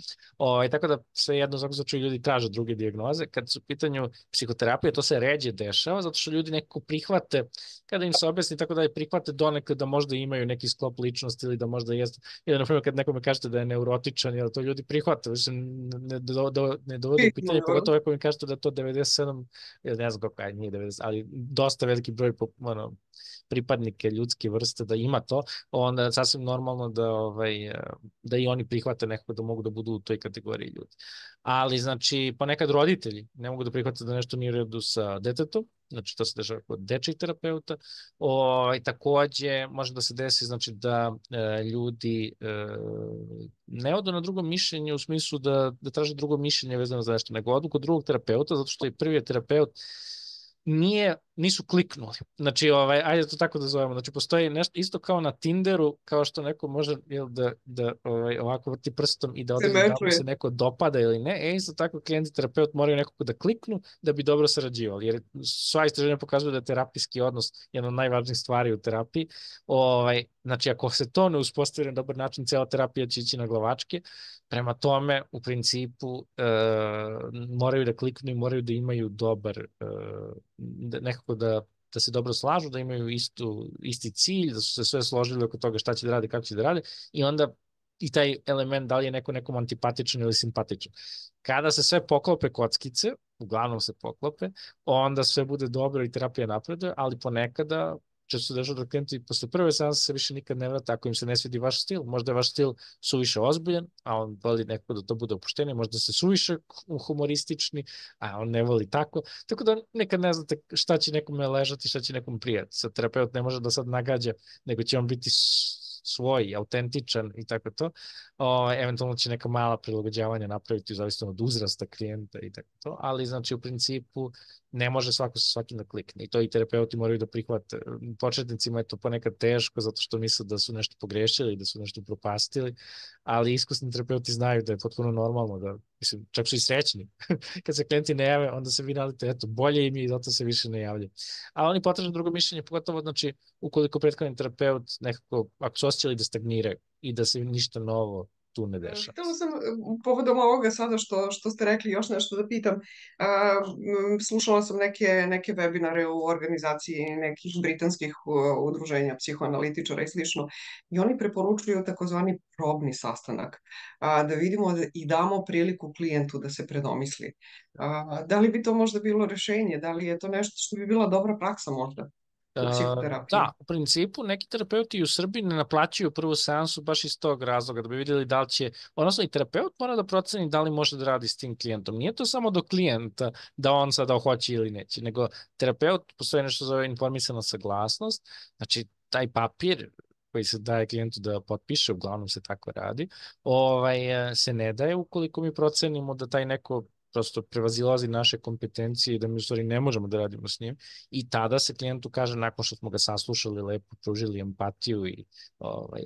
Tako da sve jedno za slučaju ljudi traže druge dijagnoze. Kad su u pitanju psihoterapije, to se ređe dešava, zato što ljudi nekako prihvate, kada im se objasni tako da je prihvate donekle da možda imaju neki sklop ličnosti ili da možda jeste, ili na primjer kad nekome kažete da je neurotičan, jer to ljudi prihvate, ne dovode u pitanje, pogotovo ako im kažete da je to 97, ne znam kako, nije 90, ali dosta veliki broj pripadnike ljudske vrste da ima to, onda je sasvim normalno da i oni prihvate nekako da mogu da budu u toj kategoriji ljudi. Ali, znači, ponekad roditelji ne mogu da prihvate da nešto nije u redu sa detetom, znači to se dešava kod dečjih terapeuta. Takođe, može da se desi znači, da ljudi ne odu na drugo mišljenje u smislu da traže drugo mišljenje vezano za nešto, nego odu kod drugog terapeuta, zato što i prvi terapeut nije nisu kliknuli. Znači, ajde to tako da zovemo. Znači, postoji nešto isto kao na Tinderu, kao što neko može da ovako vrti prstom i da Se odredi da mu mečuje. se neko dopada ili ne. Isto tako klijent i terapeut moraju nekako da kliknu da bi dobro sarađivali. Jer sva istraženja pokazuju da je terapijski odnos jedna od najvažnijih stvari u terapiji. Znači, ako se to ne uspostavi na dobar način, cela terapija će ići na glavačke. Prema tome, u principu, moraju da kliknu i moraju da imaju dobar, nekako da se dobro slažu, da imaju isti cilj, da su se sve složili oko toga šta će da rade, kako će da rade, i onda i taj element da li je nekom antipatičan ili simpatičan. Kada se sve poklope kockice, uglavnom se poklope, onda sve bude dobro i terapija napreduje, ali ponekada često se dešava da klijenti posle prve seanse se više nikad ne vrata ako im se ne svidi vaš stil. Možda je vaš stil suviše ozbiljan, a on voli nekako da to bude opuštenije, možda se suviše humoristični, a on ne voli tako. Tako da nekad ne znate šta će nekome ležati, šta će nekom prijati. Sad terapeut ne može da sad nagađa, nego će on biti svoj, autentičan i tako to. Eventualno će neka mala prilagođavanja napraviti u zavisno od uzrasta klijenta i tako to, ali znači u principu ne može svako sa svakim da klikne i to i terapeuti moraju da prihvate. Početnicima je to ponekad teško zato što misle da su nešto pogrešili, da su nešto propastili, ali iskusni terapeuti znaju da je potpuno normalno, da, mislim, čak su i srećni. Kad se klijenti ne jave, onda se vi nalite, eto, bolje im je i zato se više ne javljaju. A oni potraže drugo mišljenje, pogotovo, znači, ukoliko prethodni terapeut nekako, ako su osjećali da stagniraju i da se ništa novo tu ne dešava. Htela sam povodom ovoga sada što ste rekli još nešto da pitam. Slušala sam neke webinare u organizaciji nekih britanskih udruženja psihoanalitičara i slično i oni preporučuju takozvani probni sastanak, da vidimo i damo priliku klijentu da se predomisli. Da li bi to možda bilo rešenje? Da li je to nešto što bi bila dobra praksa možda u psihoterapiji? Da, u principu neki terapeuti u Srbiji ne naplaćuju prvu seansu baš iz tog razloga, da bi vidjeli da li će, odnosno i terapeut mora da proceni da li može da radi s tim klijentom. Nije to samo do klijenta da on sada hoće ili neće, nego terapeut, postoji nešto zove informisana saglasnost, znači taj papir koji se daje klijentu da potpiše, uglavnom se tako radi, se ne daje ukoliko mi procenimo da taj neko prosto prevazilazi naše kompetencije i da mi u stvari ne možemo da radimo s njim i tada se klijentu kaže nakon što smo ga saslušali, lepo pružili empatiju i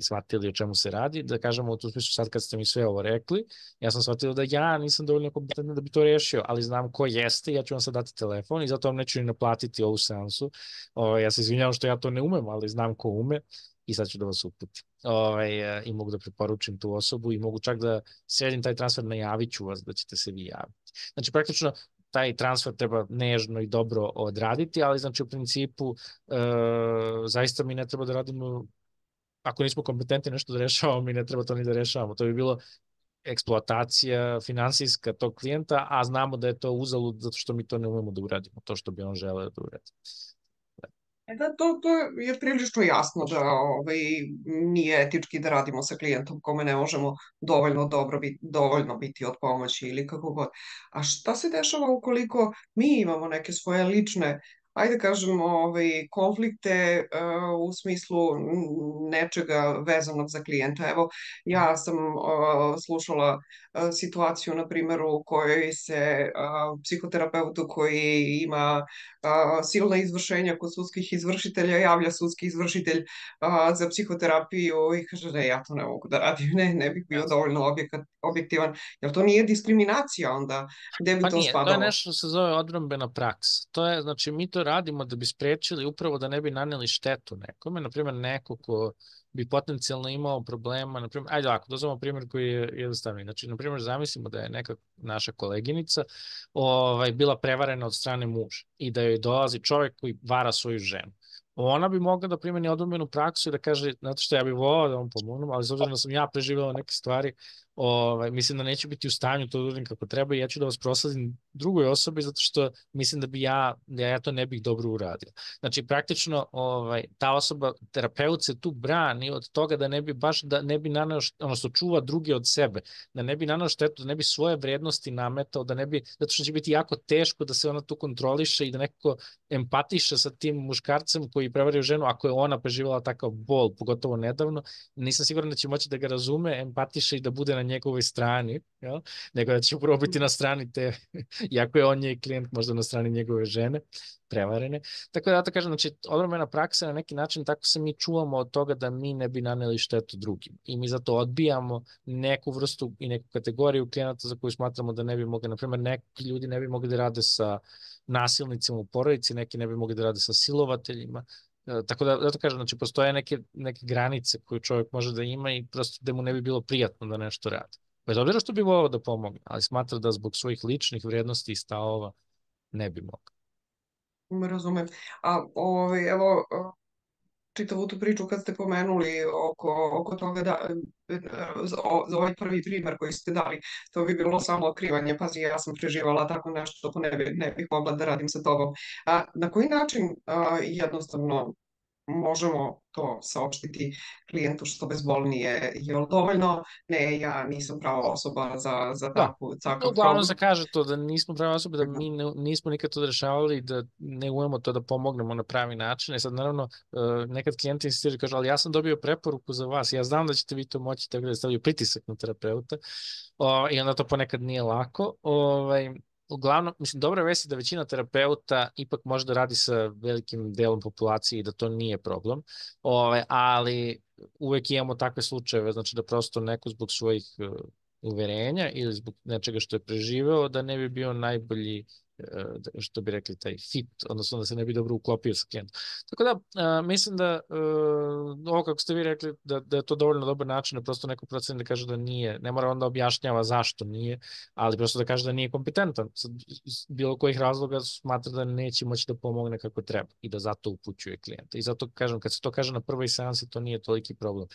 shvatili o čemu se radi, da kažemo u tu smislu sad kad ste mi sve ovo rekli, ja sam shvatila da ja nisam dovoljno kompetentan da bi to rešio, ali znam ko jeste, ja ću vam sad dati telefon i zato vam neću ni naplatiti ovu seansu. Ja se izvinjavam što ja to ne umem, ali znam ko ume i sad ću da vas uputim. I mogu da preporučim tu osobu i mogu čak da sredim taj transfer, najavit ću vas da ćete se vi javiti. Znači, praktično, taj transfer treba nežno i dobro odraditi, ali znači u principu zaista mi ne treba da radimo, ako nismo kompetentni nešto da rešavamo, mi ne treba to ni da rešavamo. To bi bilo eksploatacija finansijska tog klijenta, a znamo da je to uzalud zato što mi to ne umemo da uradimo, to što bi on želeo da uradi. Da, to je prilično jasno da nije etički da radimo sa klijentom kome ne možemo dovoljno biti od pomoći ili kako god. A šta se dešava ukoliko mi imamo neke svoje lične, ajde kažemo, konflikte u smislu nečega vezanog za klijenta? Evo, ja sam slušala situaciju, na primjer, u kojoj se psihoterapeutu koji ima silna izvršenja kod sudskih izvršitelja, javlja sudski izvršitelj za psihoterapiju i kaže da ja to ne mogu da radim, ne bih bio dovoljno objektivan. Jer to nije diskriminacija onda? Gde bi Pa to nije, to je spadalo? nešto što se zove odbrambena praksa. To je, znači, mi to radimo da bi sprečili upravo da ne bi naneli štetu nekome, na primjer neko ko bi potencijalno imao problema, na primjer, ajde ovako, dozvamo primjer koji je jednostavni. Znači, na primjer, zamislimo da je neka naša koleginica bila prevarena od strane muža i da joj dolazi čovjek koji vara svoju ženu. Ona bi mogla da primeni odbrambenu praksu i da kaže, znate što, ja bih volao da vam pomognem, ali s obzirom da sam ja preživela neke stvari, mislim da neću biti u stanju to da uradim kako treba i ja ću da vas prosladim drugoj osobi zato što mislim da ja to ne bih dobro uradio. Znači, praktično, ta osoba, terapeut se tu brani od toga da ne bi naneo, odnosno čuva druge od sebe, da ne bi naneo štetu, da ne bi svoje vrednosti nametao, zato što će biti jako teško da se ona tu kontroliše i da nekako empatiše sa tim muškarcem koji prevario ženu ako je ona preživjela takav bol, pogotovo nedavno. Nisam siguran da će moći da ga razume, empatiše i da bude na njegovoj strani, jel? Nego da će upravo biti na strani te, iako je on njej klijent, možda na strani njegove žene, prevarene. Tako da kažem, znači, odbrambena praksa na neki način, tako se mi čuvamo od toga da mi ne bi naneli štetu drugim. I mi zato odbijamo neku vrstu i neku kategoriju klijenata za koju smatramo da ne bi mogli, na primjer, neki ljudi ne bi mogli da rade sa nasilnicima u porodici, neki ne bi mogli da rade sa silovateljima. Tako da kažem, znači, postoje neke granice koje čovjek može da ima i prosto da mu ne bi bilo prijatno da nešto radi. Bez obzira što bi volao da pomogne, ali smatra da zbog svojih ličnih vrednosti i stavova ne bi mogao. Razumem. A evo, čitavu tu priču kad ste pomenuli oko toga da za ovaj prvi primer koji ste dali, to bi bilo samo otkrivanje. Pazi, ja sam preživala tako nešto, to ne bih mogla da radim sa tobom. Na koji način jednostavno možemo to saopštiti klijentu što bezbolnije? Je li dovoljno? Ne, ja nisam prava osoba za Da, takav uglavnom se problem. kaže to da nismo prave osobe, da mi nismo nikad to rešavali, da ne umemo to da pomognemo na pravi način. I sad naravno nekad klijenti insistiraju i kažu, ali ja sam dobio preporuku za vas, ja znam da ćete vi to moći, tako da stavljaju pritisak na terapeuta i onda to ponekad nije lako. Uglavnom, mislim, dobra vest je da većina terapeuta ipak može da radi sa velikim delom populacije i da to nije problem, ali uvek imamo takve slučajeve, znači da prosto neko zbog svojih uverenja ili zbog nečega što je preživeo, da ne bi bio najbolji, što bi rekli, taj fit, odnosno da se ne bi dobro uklopio sa klijentom. Tako da, mislim da ovo kako ste vi rekli, da je to dovoljno dobar način da prosto neko proceni da kaže da nije, ne mora onda objašnjava zašto nije, ali prosto da kaže da nije kompetentan. Iz bilo kojih razloga smatra da neće moći da pomogne kako treba i da zato upućuje klijenta. I zato kažem, kad se to kaže na prvoj seansi, to nije toliki problem.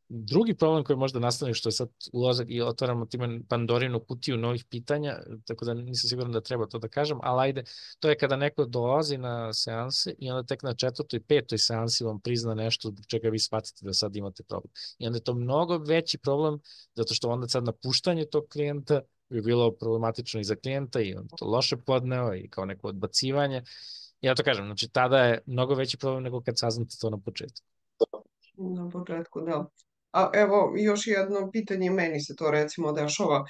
Drugi problem koji možda nastane, što je sad ulazak i otvaramo time Pandorinu kutiju novih pitanja, tako da nisam siguran da treba to da kažem, ali ajde, to je kada neko dolazi na seanse i onda tek na 4. i 5. seansi vam prizna nešto zbog čega vi shvatite da sad imate problem. I onda je to mnogo veći problem, zato što onda sad napuštanje tog klijenta bi bilo problematično i za klijenta i on to loše podneo i kao neko odbacivanje. Ja to kažem, znači tada je mnogo veći problem nego kad saznate to na početku. Na početku, da. A evo, još jedno pitanje, meni se to recimo dešava.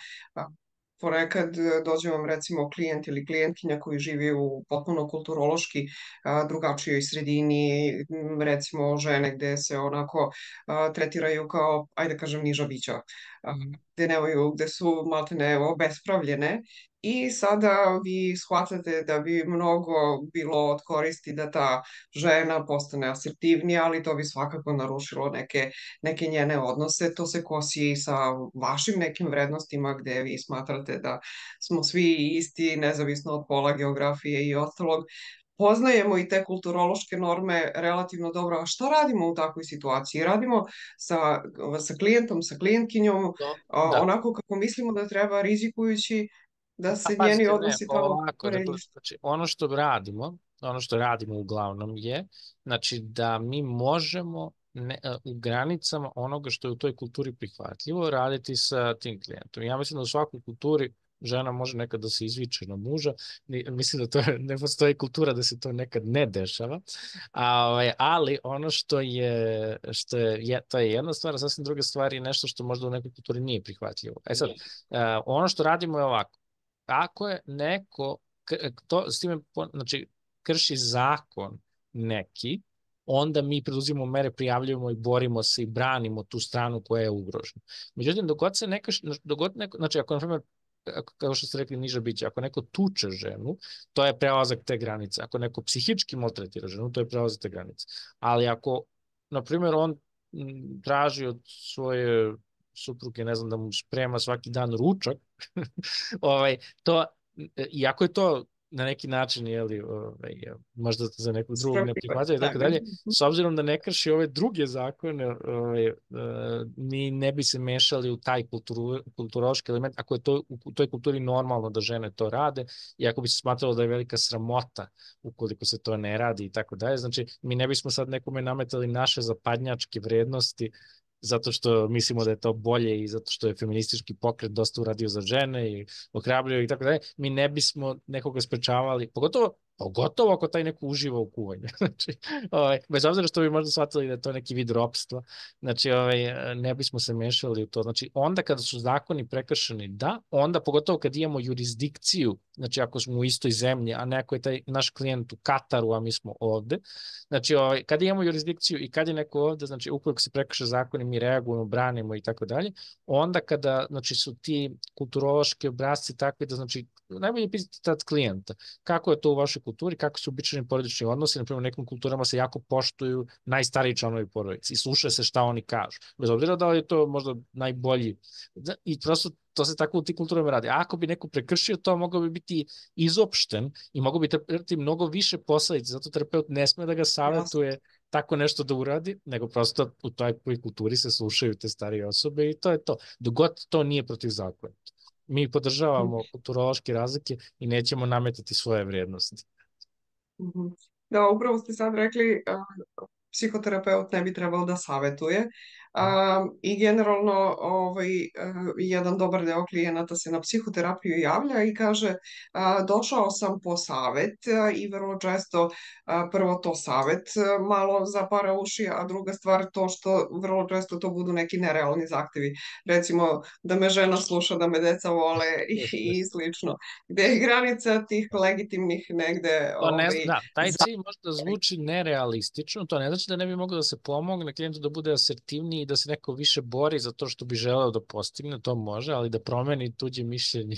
Ponekad dođe vam recimo klijent ili klijentkinja koji živi u potpuno kulturološki drugačijoj sredini, recimo žene gde se onako tretiraju kao, ajde kažem, niža bića, gde su maltene obespravljene. I sada vi shvatate da bi mnogo bilo od koristi da ta žena postane asertivnija, ali to bi svakako narušilo neke njene odnose. To se kosi sa vašim nekim vrednostima gde vi smatrate da smo svi isti, nezavisno od pola, geografije i ostalog. Poznajemo i te kulturološke norme relativno dobro. A šta radimo u takvoj situaciji? Radimo sa klijentom, sa klijentkinjom, Da. onako kako mislimo da treba, rizikujući da Pa se njeni pazite, ne, odnosi tamo ovako, znači, ono što radimo uglavnom je, znači, da mi možemo u granicama onoga što je u toj kulturi prihvatljivo raditi sa tim klijentom. Ja mislim da u svakoj kulturi žena može nekad da se izviče na muža, mislim da to ne postoji kultura da se to nekad ne dešava, ali ono to je jedna stvar, a sasvim druga stvar je nešto što možda u nekoj kulturi nije prihvatljivo. Sad, ono što radimo je ovako. Ako je neko s time, znači, krši zakon neki, onda mi preduzimamo mere, prijavljujemo i borimo se i branimo tu stranu koja je ugrožena. Međutim, znači, ako, na primjer, kao što ste rekli, niža bića, ako neko tuče ženu, to je prelazak te granice. Ako neko psihički maltretira ženu, to je prelazak te granice. Ali ako, na primjer, on traži od svoje supruge, ne znam, da mu sprema svaki dan ručak, iako je to na neki način, možda za nekog drugog ne prihvaća i tako dalje, s obzirom da ne krši ove druge zakone, mi ne bi se mešali u taj kulturološki element, ako je to u toj kulturi normalno da žene to rade i ako bi se smatralo da je velika sramota ukoliko se to ne radi i tako dalje, znači mi ne bismo sad nekome nametali naše zapadnjačke vrednosti zato što mislimo da je to bolje i zato što je feministički pokret dosta uradio za žene i ohrabrio i tako dalje, mi ne bismo nekoga sprečavali, pogotovo Pogotovo ako taj neko uživa u kuvanju. Znači, bez obzira što bi možda shvatili da je to neki vid ropstva, znači, ne bismo se mešali u to. Znači, onda kada su zakoni prekršeni, da, onda pogotovo kad imamo jurisdikciju, znači ako smo u istoj zemlji, a neko je taj naš klijent u Kataru, a mi smo ovde, znači, kad imamo jurisdikciju i kad je neko ovde, znači, ukoliko se prekrše zakoni, mi reagujemo, branimo i tako dalje, onda kada, znači, su ti kulturološki obrazci takvi da, znači, najbolje pitati tad klijenta kako je to u vašoj kulturi, kako su običajni porodični odnosi, na primjer u nekim kulturama se jako poštuju najstariji članovi porodice i sluša se šta oni kažu, bez obzira da li je to možda najbolji i prosto to se tako u tim kulturama radi. A ako bi neko prekršio to, mogao bi biti izopšten i mogao bi trpiti mnogo više posledice, zato terapeut ne sme da ga savetuje tako nešto da uradi, nego prosto u toj kulturi se slušaju te starije osobe i to je to. Dok god to nije protivzakonito. Mi podržavamo kulturološke razlike i nećemo nametati svoje vrijednosti. Da, upravo ste sad rekli, psihoterapeut ne bi trebao da savetuje. I generalno jedan dobar deo klijenata se na psihoterapiju javlja i kaže došao sam po savet i vrlo često prvo to savet malo zapara uši, a druga stvar to što vrlo često to budu neki nerealni zahtevi. Recimo da me žena sluša, da me deca vole i slično. Gde je granica tih legitimnih negde... Da, taj cilj možda zvuči nerealistično, to ne znači da ne bi moglo da se pomogne klijentu da bude asertivniji i da se neko više bori za to što bi želeo da postigne, to može, ali da promeni tuđe mišljenje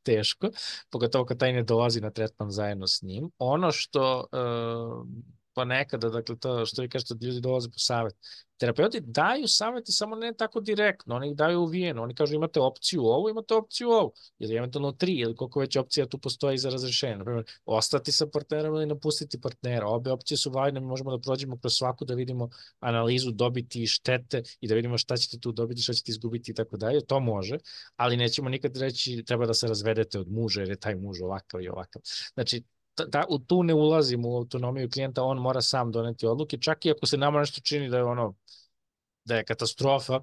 teško, pogotovo kad taj ne dolazi na tretman zajedno s njim. Ono što pa nekada, dakle, to što vi kažete, ljudi dolaze po savjet. Terapeuti daju savjete, samo ne tako direktno, oni ih daju uvijeno, oni kažu imate opciju ovu, imate opciju ovu, ili eventualno 3, ili koliko već opcija tu postoji za razrešenje. Naprimjer, ostati sa partnerom ili napustiti partnera. Obe opcije su valjne, mi možemo da prođemo kroz svaku, da vidimo analizu dobiti i štete i da vidimo šta ćete tu dobiti, šta ćete izgubiti i tako dalje. To može, ali nećemo nikad reći treba da se razvedete od muža jer je taj muž ovakav i ovakav. Znači, tu ne ulazimo u autonomiju klijenta, on mora sam doneti odluke, čak i ako se nama nešto čini da je katastrofa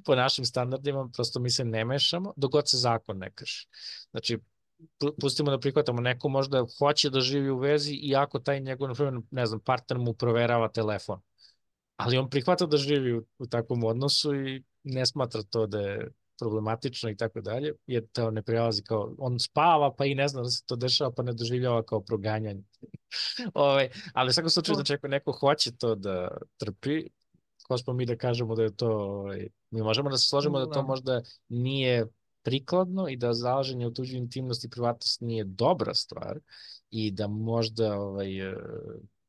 po našim standardima, prosto mi se ne mešamo, dok god se zakon ne krši. Znači, pustimo da prihvatamo, neko možda hoće da živi u vezi, iako taj njegov, ne znam, partner mu proverava telefon. Ali on prihvata da živi u takvom odnosu i ne smatra to da je problematično i tako dalje, jer to ne prelazi kao, on spava pa i ne zna da se to dešava, pa ne doživljava kao proganjanje. Ali u svakom slučaju, znači ako neko hoće to da trpi, ko smo mi da kažemo da je to, mi možemo da se složimo da to možda nije prikladno i da zalaženje u tuđu intimnost i privatnost nije dobra stvar i da možda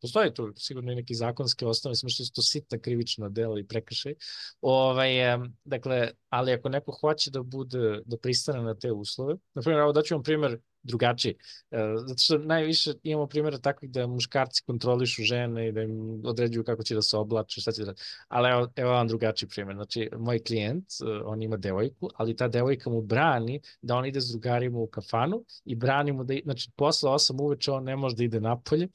postoji tu sigurno i neki zakonske osnove, samo što su to sitna krivična dela i prekršaj. Dakle, ali ako neko hoće da pristane na te uslove, na primjer, evo daću vam primjer drugačiji, zato što najviše imamo primjera takvih da muškarci kontrolišu žene i da im određuju kako će da se oblače, šta će da... Ali evo vam drugačiji primjer. Znači, moj klijent, on ima devojku, ali ta devojka mu brani da on ide s drugarima u kafanu i brani mu da, znači, posle 8 uveče on ne može da ide napolje,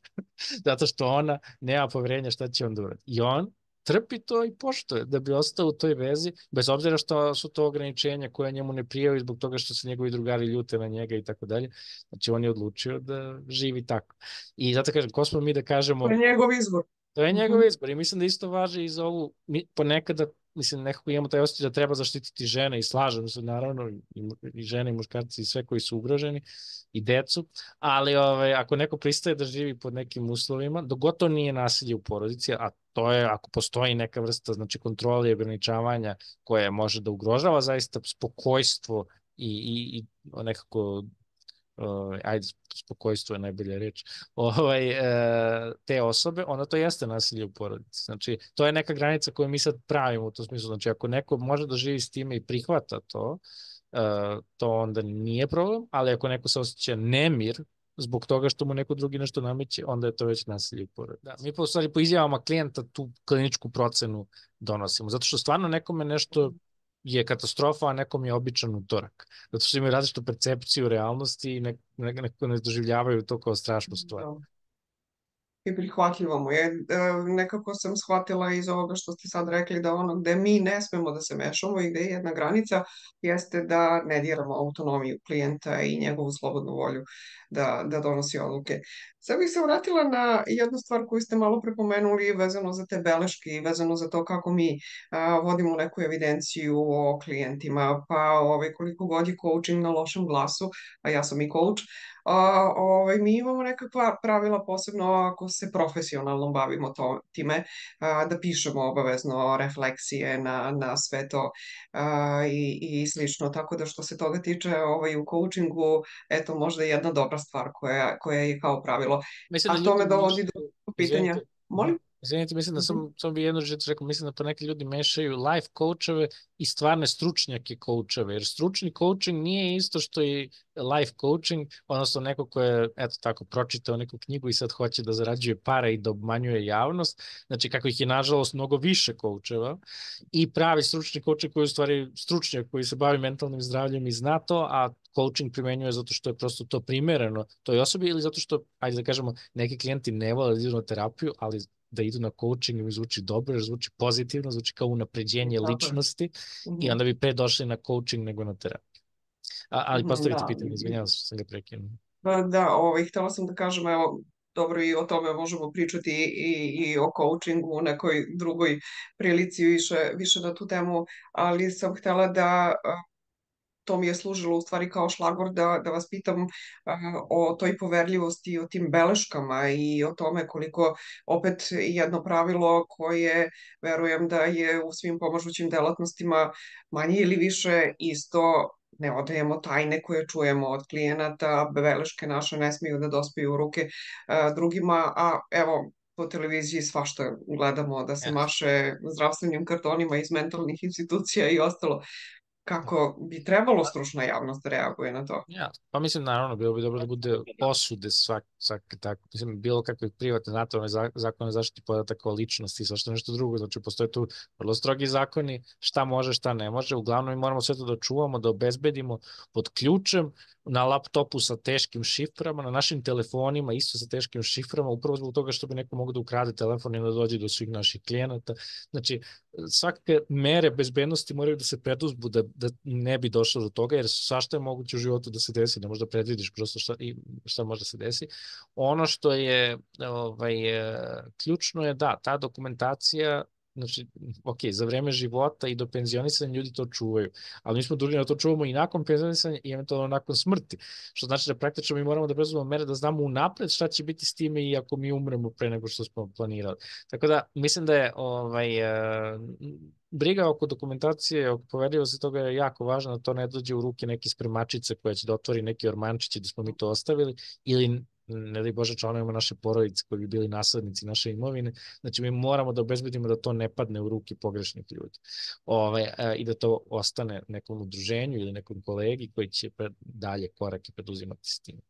zato što ona nema poverenja šta će on da uradi. I on trpi to i poštuje da bi ostao u toj vezi, bez obzira što su to ograničenja koje njemu ne prijaju zbog toga što se njegovi drugari ljute na njega i tako dalje. Znači, on je odlučio da živi tako. I zato kažem, ko smo mi da kažemo... To je njegov izbor. To je njegov izbor i mislim da isto važi i za ovu, ponekada, mislim, nekako imamo taj osjećaj da treba zaštititi žene i slažem se, naravno, i žene i muškarci i sve koji su ugroženi i decu, ali ako neko pristaje da živi pod nekim uslovima, dok god to nije nasilje u porodici, a to je ako postoji neka vrsta, znači, kontrole i ograničavanja koje može da ugrožava zaista spokojstvo i nekako ajde, spokojstvo je najbolja reč, te osobe, onda to jeste nasilje u porodici. Znači, to je neka granica koju mi sad pravimo u tom smislu. Znači, ako neko može da živi s time i prihvata to, to onda nije problem, ali ako neko se osjeća nemir zbog toga što mu neko drugi nešto nameće, onda je to već nasilje u porodici. Da, mi po stvari po izjavama klijenta tu kliničku procenu donosimo, zato što stvarno nekome nešto je katastrofa, a nekom je običan utorak. Zato što imaju različitu percepciju realnosti i nekako ne doživljavaju to kao strašnu stvar. i prihvatljivo mu je. Nekako sam shvatila iz ovoga što ste sad rekli da ono gde mi ne smemo da se mešamo i gde je jedna granica jeste da ne diramo autonomiju klijenta i njegovu slobodnu volju da donosi odluke. Sad bih se vratila na jednu stvar koju ste malo prepomenuli vezano za te beleške i vezano za to kako mi vodimo neku evidenciju o klijentima, pa koliko god je coaching na lošem glasu, a ja sam i coach, mi imamo nekakva pravila, posebno ako se profesionalno bavimo time, da pišemo obavezno refleksije na sve to i slično. Tako da što se toga tiče u coachingu, eto možda jedna dobra stvar koja je kao pravilo. Mislim da A to ljudi me dovodi do mešaju, pitanja. Molim? izvinite, mislim da Mhm. sam bi jednu reč rekao, mislim da pa neki ljudi mešaju life coacheve i stvarne stručnjake coacheve, jer stručni coaching nije isto što i life coaching, odnosno neko ko je, eto tako, pročitao neku knjigu i sad hoće da zarađuje pare i da obmanjuje javnost, znači kako ih je nažalost mnogo više coacheva, i pravi stručni coaching koji je u stvari stručnjak koji se bavi mentalnim zdravljem i zna to, a coaching primenjuje zato što je prosto to primereno toj osobi ili zato što, ajde da kažemo, neki klijenti ne vole da idu na terapiju, ali da idu na coaching mi zvuči dobro, jer zvuči pozitivno, zvuči kao unapređenje Tako je. ličnosti i Mhm. onda bi pre došli na coaching nego na terapiju. Ali postavite Da. pitanje, izvinjavam se što sam ga prekinuo. Da, htela sam da kažem, evo, dobro i o tome možemo pričati i o coachingu u nekoj drugoj prilici više na tu temu, ali sam htela da to mi je služilo u stvari kao šlagvort da vas pitam o toj poverljivosti i o tim beleškama i o tome koliko opet jedno pravilo koje verujem da je u svim pomažućim delatnostima manje ili više isto, ne odajemo tajne koje čujemo od klijenata, beleške naše ne smiju da dospiju u ruke drugima, a evo po televiziji svašta gledamo da se Ja. maše zdravstvenim kartonima iz mentalnih institucija i ostalo. Kako bi trebalo stručna javnost da reaguje na to? Ja, pa mislim, naravno, bilo bi dobro da bude osude svake tako, mislim, bilo kakve privatne, znate, onaj zakon o zaštiti podataka o ličnosti i svašta nešto drugo, znači postoje tu vrlo strogi zakoni, šta može, šta ne može, uglavnom mi moramo sve to da čuvamo, da obezbedimo pod ključem, na laptopu sa teškim šiframa, na našim telefonima isto sa teškim šiframa, upravo zbog toga što bi neko mogu da ukrade telefon i da dođe do svih naših klijenata. Znači, svake mere bezbednosti moraju da se preduzmu da ne bi došlo do toga, jer svašta je moguće u životu da se desi, ne možda predvidiš prosto šta može da se desi. Ono što je ključno je da ta dokumentacija, znači, ok, za vreme života i do penzionisanja ljudi to čuvaju, ali mi smo dužni da to čuvamo i nakon penzionisanja i eventualno nakon smrti, što znači da praktično mi moramo da preduzmemo mere da znamo unapred šta će biti s time i ako mi umremo pre nego što smo planirali. Tako da, mislim da je briga oko dokumentacije, oko poverljivosti toga je jako važno da to ne dođe u ruke neke spremačice koja će da otvori neki ormančići da smo mi to ostavili ili ne daj Bože članovima naše porodice koji bi bili naslednici naše imovine. Znači mi moramo da obezbedimo da to ne padne u ruke pogrešnih ljudi. I da to ostane nekom udruženju ili nekom kolegi koji će dalje korake preduzimati s tim.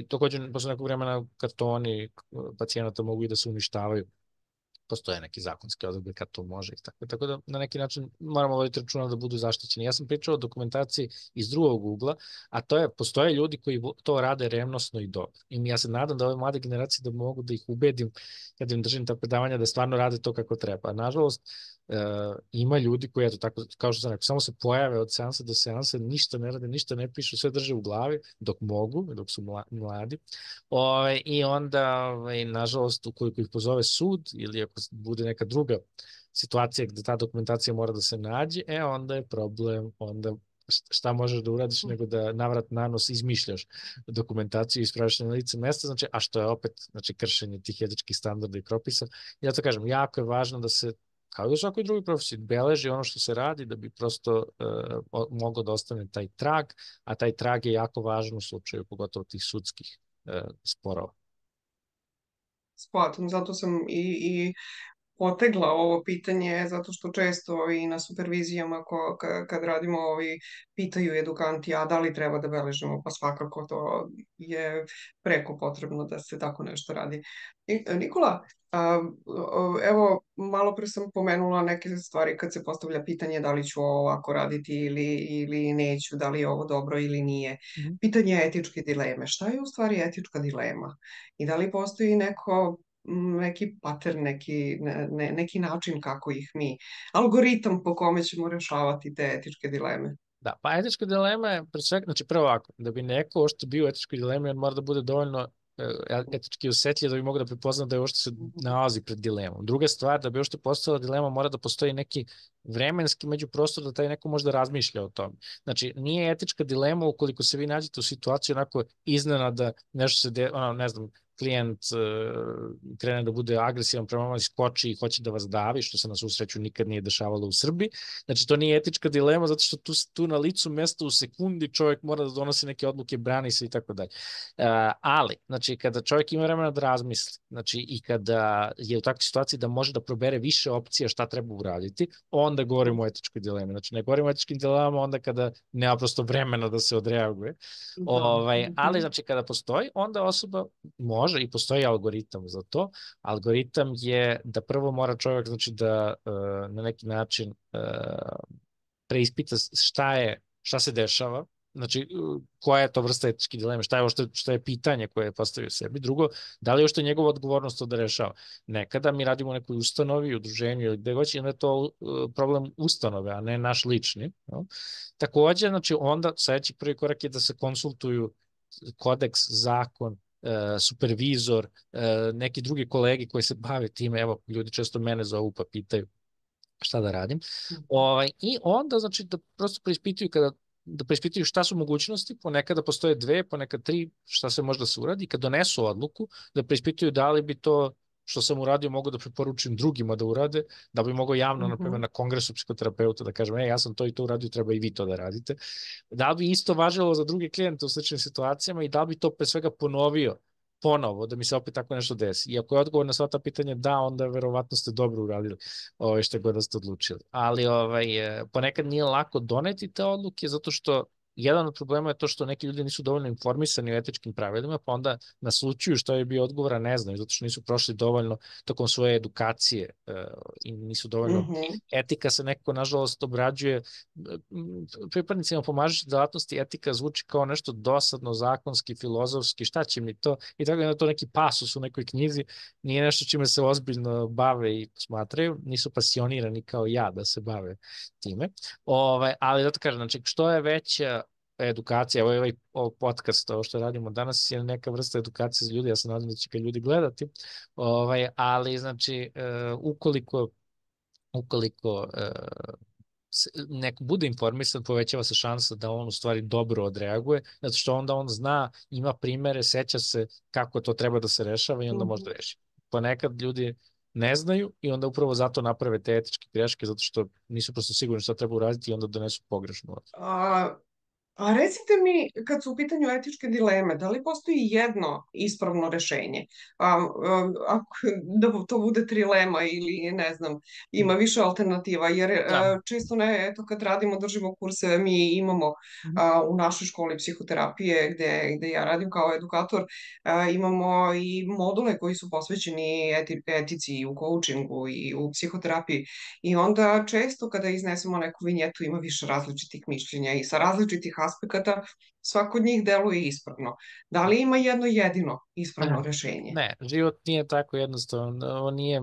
Takođe, posle nekog vremena kartoni pacijenata mogu i da se uništavaju, postoje neki zakonski odredbe kad to može i tako da na neki način moramo voditi računa da budu zaštićeni. Ja sam pričao o dokumentaciji iz drugog ugla, a to je, postoje ljudi koji to rade revnosno i dobro. I ja se nadam da ove mlade generacije da mogu da ih ubedim kada im držim ta predavanja da stvarno rade to kako treba. Nažalost, ima ljudi koji, eto tako, kao što sam rekao, samo se pojave od seansa do seansa, ništa ne rade, ništa ne pišu, sve drže u glavi dok mogu, dok su mladi. I onda, nažalost, ukoliko ih pozove sud ili ako bude neka druga situacija gde ta dokumentacija mora da se nađe, onda je problem, onda šta možeš da uradiš nego da navrat nanos izmišljaš dokumentaciju i ispraviš na lice mesta, znači, a što je opet kršenje tih etičkih standarda i propisa. I ja to kažem, jako je važno da se kao i u svakoj drugoj profesiji, beleži ono što se radi da bi prosto moglo da ostane taj trag, a taj trag je jako važan u slučaju pogotovo tih sudskih sporova. Shvatam, zato sam i potegla ovo pitanje zato što često i na supervizijama kad radimo pitaju edukanti, a da li treba da beležimo, pa svakako to je preko potrebno da se tako nešto radi. Nikola, evo, malo pre sam pomenula neke stvari kad se postavlja pitanje da li ću ovako raditi ili neću, da li je ovo dobro ili nije. Pitanje etičke dileme. Šta je u stvari etička dilema? I da li postoji neki pattern, neki način kako ih mi, algoritam po kome ćemo rešavati te etičke dileme? Da, pa etička dilema je, pre svega, znači prvo ovako, da bi neko ošto bio u etičkoj dilemi, on mora da bude dovoljno etički osetljiv da bi mogao da prepozna da je ošto se nalazi pred dilemom. Druga stvar, da bi ošto postala dilema, mora da postoji neki vremenski međuprostor da taj neko može da razmišlja o tome. Znači, nije etička dilema ukoliko se vi nađete u situaciji onako iznenada nešto se, ne znam, klijent krene da bude agresivan prema vama, skoči i hoće da vas davi, što se na svu sreću nikad nije dešavalo u Srbiji. Znači, to nije etička dilema, zato što tu na licu mesta u sekundi čovjek mora da donosi neke odluke, brani se i tako dalje. Ali, znači, kada čovjek ima vremena da razmisli, znači, i kada je u takvoj situaciji da može da probere više opcija šta treba uraditi, onda govorimo o etičkoj dilemi. Znači, ne govorimo o etičkim dilemama onda kada nema prosto vremena da se odreaguje. Ali, znači, kada postoji, onda osoba može i postoji algoritam za to. Algoritam je da prvo mora čovjek, znači, da na neki način preispita šta se dešava, znači koja je to vrsta etičke dileme, šta je pitanje koje je postavio sebi. Drugo, da li je što njegova odgovornost to da rešava. Nekada mi radimo u nekoj ustanovi, udruženju ili gde god, onda je to problem ustanove, a ne naš lični. No? Takođe, znači, onda sledeći prvi korak je da se konsultuju kodeks, zakon, supervizor, neki drugi kolegi koji se bave time, evo, ljudi često mene zovu pa pitaju šta da radim. I onda, znači, da prosto preispituju šta su mogućnosti, ponekada postoje 2, ponekad 3, šta se može da se uradi, kad donesu odluku, da preispituju da li bi to što sam uradio mogu da preporučim drugima da urade, da bi mogo javno, na primjer, na kongresu psihoterapeuta da kažem, ja sam to i to uradio, treba i vi to da radite. Da li bi isto važilo za druge klijente u sličnim situacijama i da li bi to pre svega ponovio ponovo, da mi se opet tako nešto desi. I ako je odgovor na sva ta pitanja da, onda verovatno ste dobro uradili što god da ste odlučili. Ali ponekad nije lako doneti te odluke, zato što jedan od problema je to što neki ljudi nisu dovoljno informisani o etičkim pravilima, pa onda naslučuju što je bio odgovor, a ne znaju, zato što nisu prošli dovoljno tokom svoje edukacije i nisu dovoljno. Etika se nekako, nažalost, obrađuje pripadnicima pomažući delatnosti, etika zvuči kao nešto dosadno, zakonski, filozofski, šta će mi to, i tako je to neki pasus u nekoj knjizi, nije nešto čime se ozbiljno bave i smatraju, nisu pasionirani kao ja da se bave time. Ali zato kažem, znači, što je veća edukacija, ovaj podcast, ovo što radimo danas je neka vrsta edukacije za ljudi, ja se nadam da će ga ljudi gledati, ali znači ukoliko neko bude informisan, povećava se šansa da on u stvari dobro odreaguje, zato što onda on zna, ima primere, seća se kako to treba da se rešava i onda može da reši. Ponekad ljudi ne znaju i onda upravo zato naprave te etičke greške, zato što nisu prosto sigurni šta treba uraditi i onda donesu pogrešnu odluku. A recite mi, kad su u pitanju etičke dileme, da li postoji jedno ispravno rešenje? Da to bude trilema ili ne znam, ima više alternativa, jer često eto kad držimo kurseve, mi imamo u našoj školi psihoterapije gde ja radim kao edukator, imamo i module koji su posvećeni etici i u coachingu i u psihoterapiji i onda često kada iznesemo neku vinjetu ima više različitih mišljenja i sa različitih aspekata, svako od njih deluje ispravno. Da li ima jedno jedino ispravno rešenje? Ne, život nije tako jednostavno. Ovo nije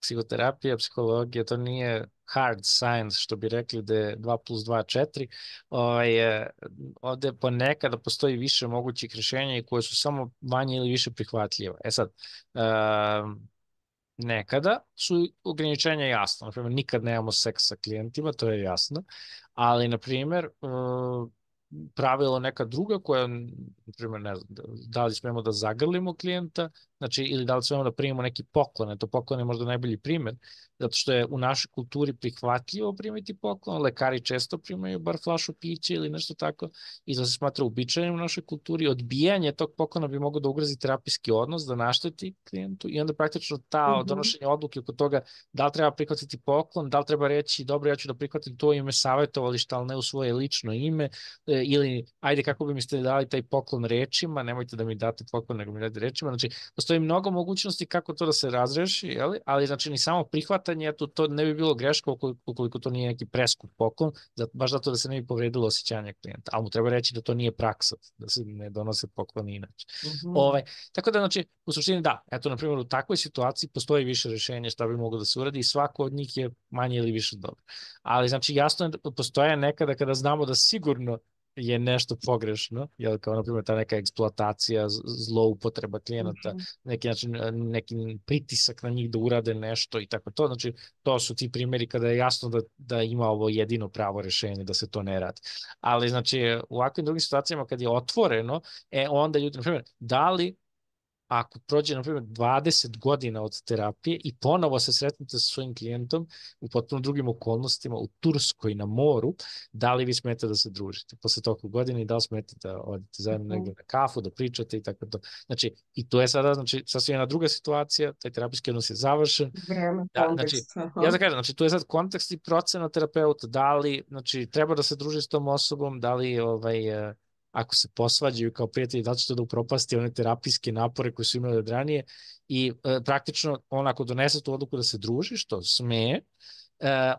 psihoterapija, psihologija, to nije hard science, što bi rekli da je 2 plus 2 4. Ovde ponekada postoji više mogućih rešenja i koje su samo manje ili više prihvatljiva. Sad, nekada su ograničenja jasno. Naprimjer, nikad nemamo seks sa klijentima, to je jasno. Ali, na primjer, pravilo neka druga koja, na primjer, ne znam, da li smemo da zagrlimo klijenta, znači, ili da li smemo da primimo neki poklon, to poklon je možda najbolji primjer, zato što je u našoj kulturi prihvatljivo primiti poklon, lekari često primaju bar flašu pića ili nešto tako, i to se smatra uobičajenim u našoj kulturi. Odbijanje tog poklona bi moglo da ugrozi terapijski odnos, da našteti klijentu, i onda praktično ta donošenje odluke oko toga da li treba prihvatiti poklon, da li treba reći dobro, ja ću da prihvatim to ime savjetovališta, ali ne u svoje lično ime, ili ajde kako bi mi ste dali taj poklon rečima, nemojte da mi date poklon, nego mi date rečima. Znači, postoji mnogo mogućnosti kako to da se razreši, jeli? Ali znači ni samo prihvatanje, to ne bi bilo greško ukoliko to nije neki preskup poklon, baš zato da se ne bi povredilo osjećanje klijenta, ali mu treba reći da to nije praksa, da se ne donose pokloni inače. Tako da, znači, u suštini da, eto, na primjer, u takvoj situaciji postoji više rešenja šta bi moglo da se uradi i svako od njih je manje ili više dobro. Ali, znači, jasno je da postoje nekada kada znamo da sigurno je nešto pogrešno, jel, kao na primjer ta neka eksploatacija, zloupotreba klijenata, neki pritisak na njih da urade nešto i tako to, znači to su ti primjeri kada je jasno da ima ovo jedino pravo rešenje da se to ne radi. Ali znači u ovakvim drugim situacijama kad je otvoreno, onda ljudi, na primjer, da li ako prođe, na primjer, 20 godina od terapije i ponovo se sretnete sa svojim klijentom u potpuno drugim okolnostima, u Turskoj na moru, da li vi smete da se družite posle toliko godina i da li smete da odete zajedno negdje na kafu, da pričate i tako to. Znači, i to je sada, znači, sasvim jedna druga situacija, taj terapijski odnos je završen. Vreme, kontekst. Znači, ja da kažem, znači, to je sad kontekst i procena terapeuta, da li, znači, treba da se druži s tom osobom, da li, ako se posvađaju kao prijatelji, da će to da upropasti one terapijske napore koje su imali od ranije, i praktično on ako donese tu odluku da se druži, što sme,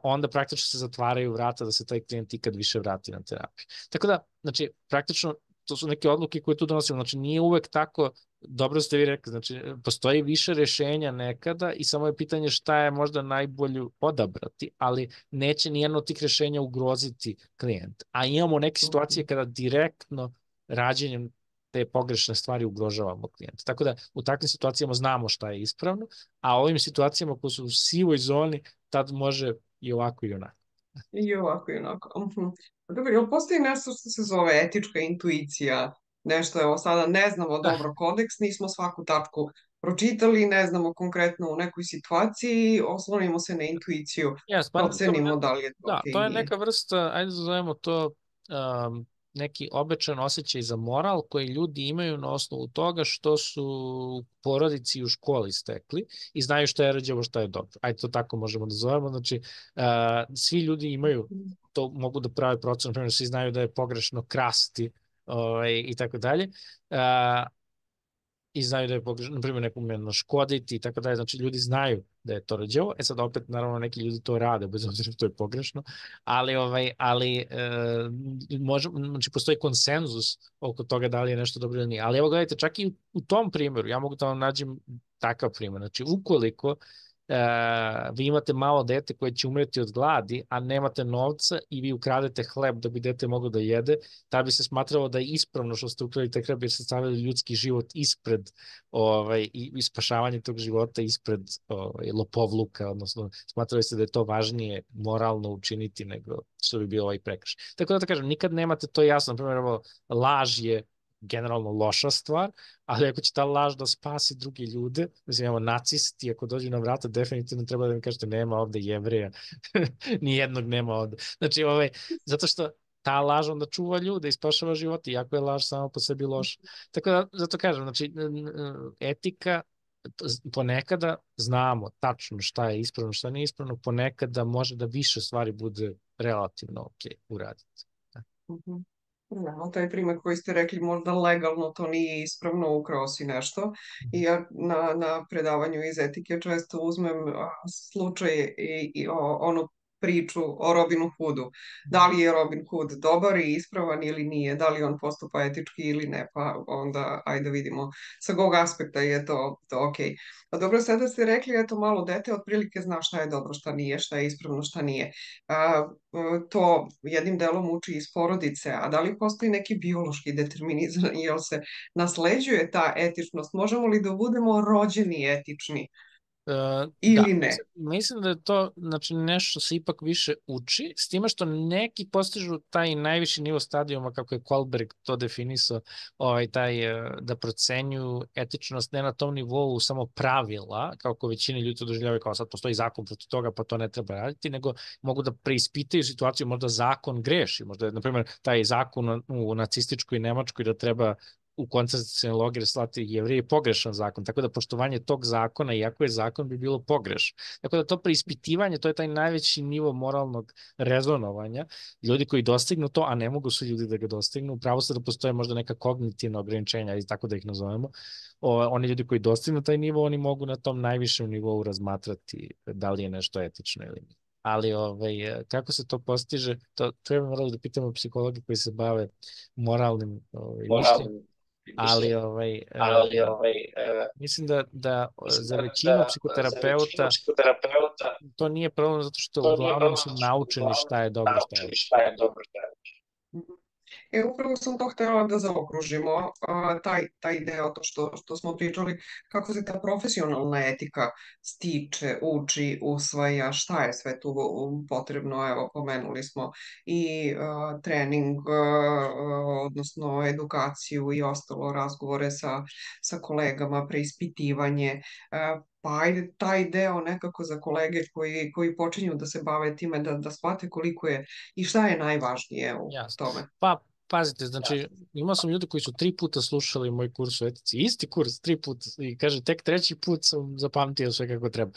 onda praktično se zatvaraju vrata da se taj klijent ikad više vrati na terapiju. Tako da, znači, praktično to su neke odluke koje tu donosimo, znači nije uvek tako, dobro ste vi rekli, znači postoji više rešenja nekada i samo je pitanje šta je možda najbolje odabrati, ali neće nijedno od tih rešenja ugroziti klijent. A imamo neke situacije kada direktno rađenjem te pogrešne stvari ugrožavamo klijenta. Tako da u takvim situacijama znamo šta je ispravno, a ovim situacijama koje su u sivoj zoni, tad može i ovako i onako. I ovako i onako. Dobro, jel postoji nešto što se zove etička intuicija? Nešto, evo sada ne znamo dobro kodeks, nismo svaku tačku pročitali, ne znamo konkretno u nekoj situaciji, oslonimo se na intuiciju, procenimo da li je to okej. To je neka vrsta, ajde da zovemo to neki običan osjećaj za moral koji ljudi imaju na osnovu toga što su u porodici i u školi stekli i znaju šta je rđavo, šta je dobro. Ajde, to tako možemo da zovemo. Znači, svi ljudi imaju, to mogu da prave procenu, primjer, svi znaju da je pogrešno krasti i tako dalje. I znaju da je pogrešno, na primjer, nekome naškoditi i tako dalje. Znači, ljudi znaju da je to rđavo. Sad opet, naravno, neki ljudi to rade, bez obzira što je pogrešno, ali znači, postoji konsenzus oko toga da li je nešto dobro ili nije. Ali evo, gledajte, čak i u tom primjeru, ja mogu da vam nađem takav primjer. Znači, ukoliko vi imate malo dete koje će umreti od gladi, a nemate novca i vi ukradete hleb da bi dete moglo da jede, tad bi se smatralo da je ispravno što ste ukradili taj hleb jer ste stavili ljudski život ispred i spašavanje tog života ispred lopovluka, odnosno smatrali ste da je to važnije moralno učiniti nego što bi bio ovaj prekršaj. Tako da kažem, nikad nemate to jasno. Na primjer, laž je generalno loša stvar, ali ako će ta laž da spasi drugi ljude, mislim, evo, nacisti, ako dođu na vrata, definitivno treba da mi kažete nema ovde Jevreja, nijednog nema ovde. Znači, zato što ta laž onda čuva ljude i spašava živote, iako je laž samo po sebi loša. Tako da, zato kažem, znači, etika, ponekada znamo tačno šta je ispravno, šta nije ispravno, ponekada može da više stvari bude relativno ok uraditi. Znamo, taj primjer koji ste rekli, možda legalno to nije ispravno, ukrao si nešto. I ja na predavanju iz etike često uzmem slučaj i onu priču o Robinu Hoodu. Da li je Robin Hood dobar i ispravan ili nije, da li on postupa etički ili ne, pa onda ajde vidimo sa kog aspekta je to okej. Pa dobro, sada ste rekli, eto, malo dete otprilike zna šta je dobro, šta nije, šta je ispravno, šta nije. To jednim delom uči iz porodice, a da li postoji neki biološki determinizam, jel se nasleđuje ta etičnost? Možemo li da budemo rođeni etični? Da, ili ne? mislim da je to znači, nešto se ipak više uči, s time što neki postižu taj najviši nivo stadijuma, kako je Kohlberg to definisao, da procenjuju etičnost ne na tom nivou samo pravila, kako većina ljudi to doživljavaju kao sad postoji zakon protiv toga, pa to ne treba raditi, nego mogu da preispitaju situaciju, možda zakon greši, možda je, na primjer, taj zakon u nacističkoj Nemačkoj da treba u koncentracione logore slati Jevrije pogrešan zakon, tako da poštovanje tog zakona, iako je zakon, bi bilo pogrešno. Tako da to preispitivanje, to je taj najveći nivo moralnog rezonovanja. Ljudi koji dostignu to, a ne mogu su ljudi da ga dostignu, pravo se da postoje možda neka kognitivna ograničenja, i tako da ih nazovemo, oni ljudi koji dostignu taj nivo, oni mogu na tom najvišem nivou razmatrati da li je nešto etično ili nije. Ali kako se to postiže, to treba morali da pitamo psihologi koji se bave moralnim mišljenjem, ali mislim da za većinu psihoterapeuta to nije problem zato što uglavnom su naučeni šta je dobro, šta je loše. Upravo sam to htjela da zaokružimo, taj deo, to što smo pričali, kako se ta profesionalna etika stiče, uči, usvaja, šta je sve tu potrebno, evo, pomenuli smo i trening, odnosno edukaciju i ostalo, razgovore sa kolegama, preispitivanje, pa ajde taj deo nekako za kolege koji počinju da se bave time, da shvate koliko je i šta je najvažnije u tome. Pa, pazite, znači, imao sam ljudi koji su 3 puta slušali moj kurs o etici, isti kurs, 3 puta, i kaže, tek 3. put sam zapamtio sve kako treba.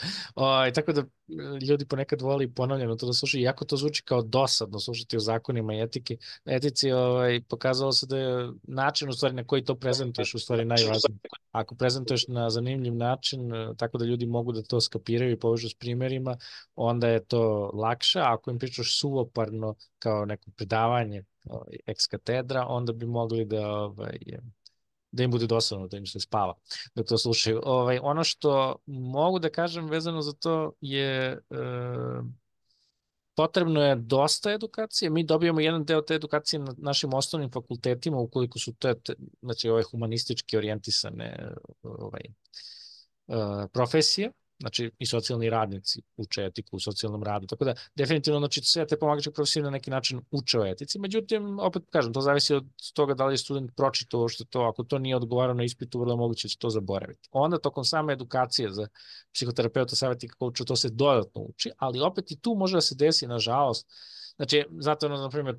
Tako da ljudi ponekad voli ponovljeno to da slušaju, iako to zvuči kao dosadno slušati o zakonima i etici, pokazalo se da je način u stvari na koji to prezentuješ u stvari najvažniji. Ako prezentuješ na zanimljiv način, tako da ljudi mogu da to skapiraju i povežu s primjerima, onda je to lakše, a ako im pričaš suvoparno kao neko predavanje ex katedra, onda bi mogli da im bude dosadno, da im se spava dok to slušaju. Ono što mogu da kažem vezano za to je potrebno je dosta edukacije. Mi dobijamo jedan deo te edukacije na našim osnovnim fakultetima, ukoliko su znači ove humanistički orijentisane profesije, znači i socijalni radnici uče etiku u socijalnom radu, tako da definitivno znači sve te pomagačke profesije na neki način uče o etici, međutim, opet kažem, to zavisi od toga da li je student pročitao što to, ako to nije odgovarao na ispitu, vrlo moguće će to zaboraviti. Onda tokom same edukacije za psihoterapeuta, savjetnika, kouča, to se dodatno uči, ali opet i tu može da se desi, nažalost, znači, zato, na primjer,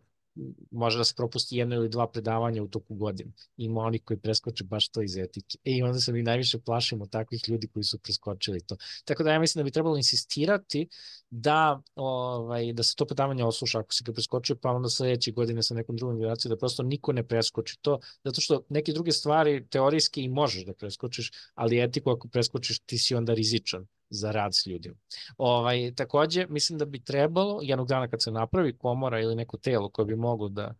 može da se propusti 1 ili 2 predavanja u toku godine. Ima onih koji preskoče baš to iz etike. I onda se mi najviše plašimo takvih ljudi koji su preskočili to. Tako da ja mislim da bi trebalo insistirati da se to predavanje osluša ako se ga preskočio, pa onda sledeće godine sa nekom drugom generacijom, da prosto niko ne preskoči to, zato što neke druge stvari teorijski i možeš da preskočiš, ali etiku ako preskočiš ti si onda rizičan za rad s ljudima. Takođe, mislim da bi trebalo, jednog dana kad se napravi komora ili neko telo koje bi moglo da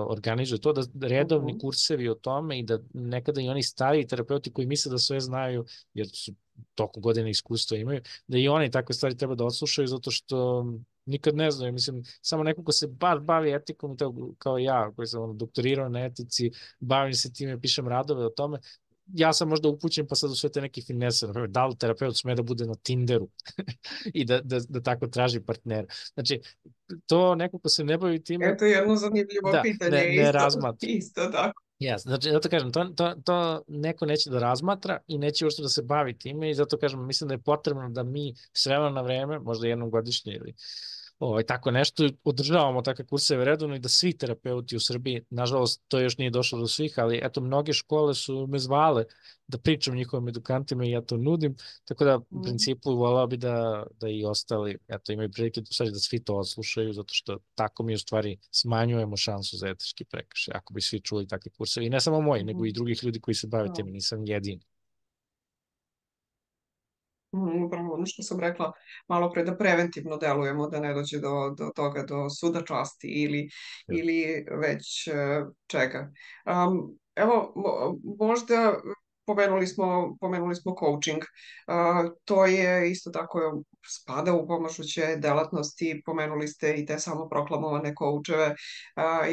organizuje to, da redovni kursevi o tome i da nekada i oni stariji terapeuti koji misle da sve znaju, jer su toliko godina iskustva imaju, da i oni takve stvari treba da odslušaju, zato što nikad ne znaju, mislim, samo neko ko se baš bavi etikom, kao ja, koji sam doktorirao na etici, bavim se time, pišem radove o tome, ja sam možda upućen pa sad u sve te neke finese, da li terapeut sme da bude na Tinderu i da tako traži partnera. Znači, to neko ko se ne bavi time... Eto jedno zanimljivo pitanje, ne razmatra. Isto tako. Znači, zato kažem, to neko neće da razmatra i neće uopšte da se bavi time i zato kažem, mislim da je potrebno da mi s vremena na vreme, možda jednom godišnje ili tako nešto, održavamo takve kurseve redovno i da svi terapeuti u Srbiji, nažalost to još nije došlo do svih, ali eto mnoge škole su me zvale da pričam njihovim edukantima i ja to nudim, tako da u principu volao bi da i ostali imaju prilike da svi to odslušaju, zato što tako mi u stvari smanjujemo šansu za etički prekršaj, ako bi svi čuli takve kurseve i ne samo moji, nego i drugih ljudi koji se bave time, nisam jedini. Upravo ono što sam rekla malo pre, da preventivno delujemo, da ne dođe do toga, do suda časti ili već čega. Evo, možda pomenuli smo coaching. To je isto tako spada u pomažuće delatnosti. Pomenuli ste i te samoproklamovane koučeve.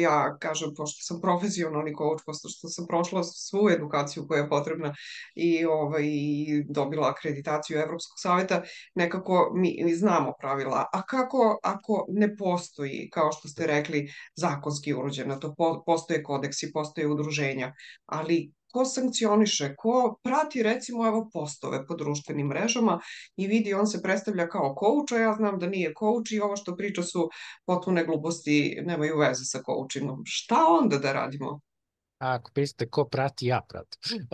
Ja kažem, pošto sam profesionalni kouč, pošto što sam prošla svu edukaciju koja je potrebna i dobila akreditaciju Evropskog saveta, nekako mi znamo pravila. A kako ako ne postoji, kao što ste rekli, zakonski uređeno, to postoje kodeksi, postoje udruženja, ali ko sankcioniše, ko prati recimo evo postove po društvenim mrežama i vidi on se predstavlja kao kouč, a ja znam da nije kouč i ovo što priča su potpune gluposti, nemaju veze sa koučingom. Šta onda da radimo? Ako pitate ko prati, ja pratim.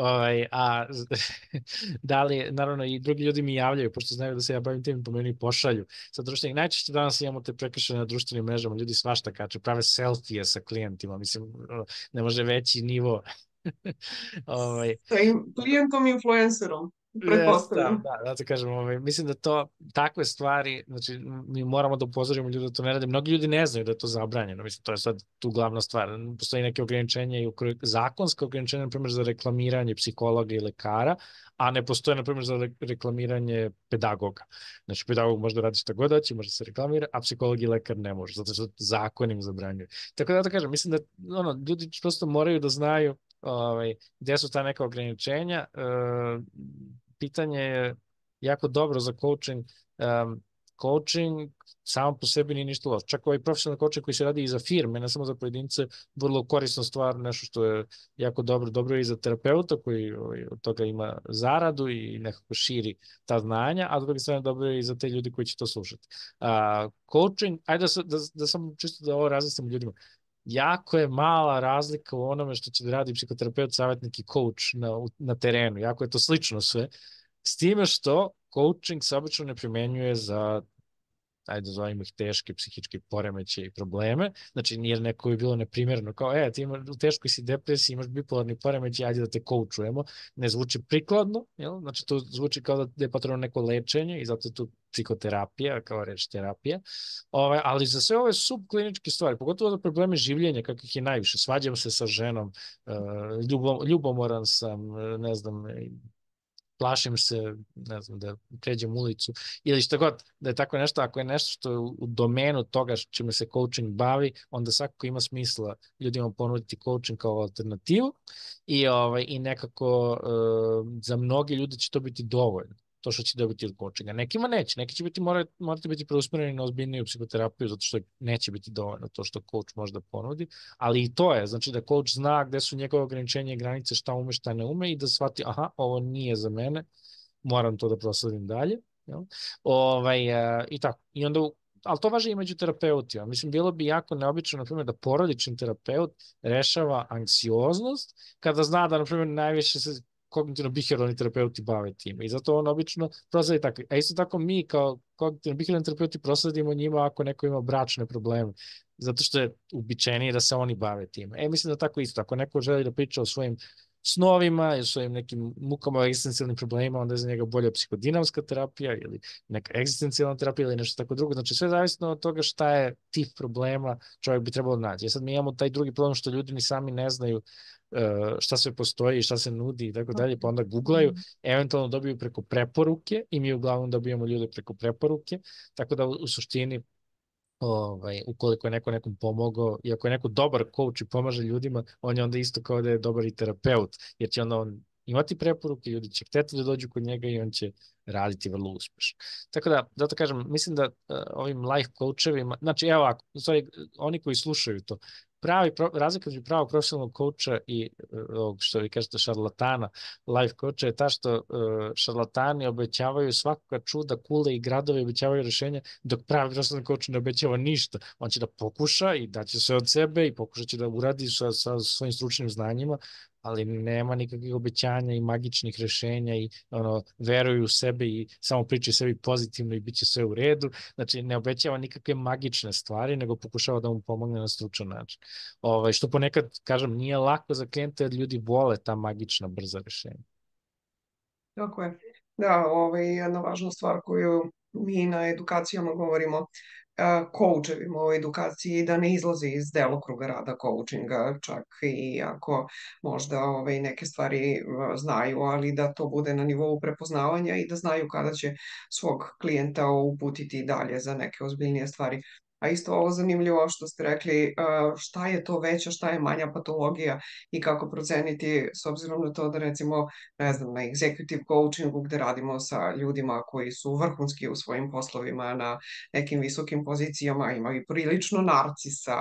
Da li, naravno i drugi ljudi mi javljaju, pošto znaju da se ja bavim tim, po meni pošalju. Sa društvenih, najčešće danas imamo te prekršaje na društvenim mrežama, ljudi svašta kače, prave selfije sa klijentima, mislim, ne može veći nivo. Sa klijentom influencerom, pretpostavljam. Da, zato kažem, mislim da to, takve stvari, znači, mi moramo da upozorimo ljude da to ne rade. Mnogi ljudi ne znaju da je to zabranjeno, mislim, to je sad tu glavna stvar. Postoji neke ograničenja i zakonske ograničenja, na primjer, za reklamiranje psihologa i lekara, a ne postoje, na primjer, za reklamiranje pedagoga. Znači, pedagog može da radi šta god hoće, može da se reklamira, a psiholog i lekar ne može, zato što zakon im zabranjuje. Tako da kažem, mislim da ljudi prosto moraju da znaju gde su ta neka ograničenja. Pitanje je jako dobro za coaching. Coaching samo po sebi nije ništa loš. Čak ovaj profesionalni coaching koji se radi i za firme, ne samo za pojedince, vrlo korisna stvar, nešto što je jako dobro. Dobro je i za terapeuta koji od toga ima zaradu i nekako širi ta znanja, a s druge strane dobro je i za te ljudi koji će to slušati. Coaching, ajde da sam čisto da ovo razlistim ljudima. Jako je mala razlika u onome što će da radi psihoterapeut, savjetnik i coach na terenu. Jako je to slično sve. S time što coaching se obično ne primenjuje za, ajde zovemo ih, teške psihičke poremeće i probleme. Znači, nije neko bi bilo neprimjerno, kao, ti u teškoj si depresiji, imaš bipolarni poremeće, ajde da te coachujemo. Ne zvuči prikladno, jel? Znači, to zvuči kao da je potrebno neko lečenje i zato je tu psihoterapija, kao reč terapija. Ali za sve ove subkliničke stvari, pogotovo za probleme življenja, kakvih je najviše, svađam se sa ženom, ljubomoran sam, ne znam, plašim se, ne znam, da pređem ulicu ili šta god, da je tako nešto, ako je nešto što je u domenu toga čime se coaching bavi, onda svakako ima smisla ljudima ponuditi coaching kao alternativu i nekako za mnogi ljudi će to biti dovoljno, to što će dobiti od coachinga. Nekima neće, neki će morati biti preusmereni na ozbiljniju psihoterapiju, zato što neće biti dovoljno to što coach može da ponudi, ali i to je, znači da coach zna gde su njegove ograničenja i granice, šta ume, šta ne ume i da shvati, aha, ovo nije za mene, moram to da prosledim dalje. Jel? I tako. I onda, ali to važi i među terapeutima. Mislim, bilo bi jako neobično, na primjer, da porodični terapeut rešava anksioznost kada zna da, na primjer, najviše se kognitivno-behavioralni terapeuti bave time. I zato on obično prosledi tako. A isto tako mi kao kognitivno-behavioralni terapeuti prosledimo njima ako neko ima bračne probleme. Zato što je uobičajenije da se oni bave time. Mislim da tako isto. Ako neko želi da priča o svojim snovima i svojim nekim mukama, egzistencijalnim problemima, onda je za njega bolja psihodinamska terapija ili neka egzistencijalna terapija ili nešto tako drugo. Znači sve zavisno od toga šta je tip problema čovjek bi trebalo naći. Sad mi imamo taj drugi problem što ljudi ni sami ne znaju šta sve postoji i šta se nudi i tako dalje, pa onda googlaju, eventualno dobiju preko preporuke i mi uglavnom dobijamo ljude preko preporuke, tako da u suštini ukoliko je neko nekom pomogao i ako je neko dobar coach i pomaže ljudima, on je onda isto kao da je dobar i terapeut, jer će onda on imati preporuke, ljudi će hteti da dođu kod njega i on će raditi vrlo uspešno. Tako da, zato kažem, mislim da ovim life coachevima, znači evo ovako, oni koji slušaju to, razlika između pravog profesionalnog coacha i ovog što vi kažete šarlatana, life coacha je ta što šarlatani obećavaju svakoga čuda, kule i gradove, obećavaju rešenja, dok pravi profesionalni coach ne obećava ništa. On će da pokuša i daće sve od sebe i pokušat će da uradi sa svojim stručnim znanjima, ali nema nikakvih obećanja i magičnih rešenja i veruju u sebe i samo pričaju sebi pozitivno i bit će sve u redu. Znači, ne obećava nikakve magične stvari, nego pokušava da mu pomogne na stručan način. Što ponekad, kažem, nije lako za klijente, jer ljudi vole ta magična, brza rešenja. Tako je. Da, jedna važna stvar koju mi na edukacijama govorimo, coachevima u edukaciji da ne izlaze iz delokruga rada coachinga, čak i ako možda neke stvari znaju, ali da to bude na nivou prepoznavanja i da znaju kada će svog klijenta uputiti dalje za neke ozbiljnije stvari. A isto ovo zanimljivo što ste rekli, šta je to veća, šta je manja patologija i kako proceniti s obzirom na to da recimo, ne znam, na executive coachingu gde radimo sa ljudima koji su vrhunski u svojim poslovima na nekim visokim pozicijama, imaju prilično narcisa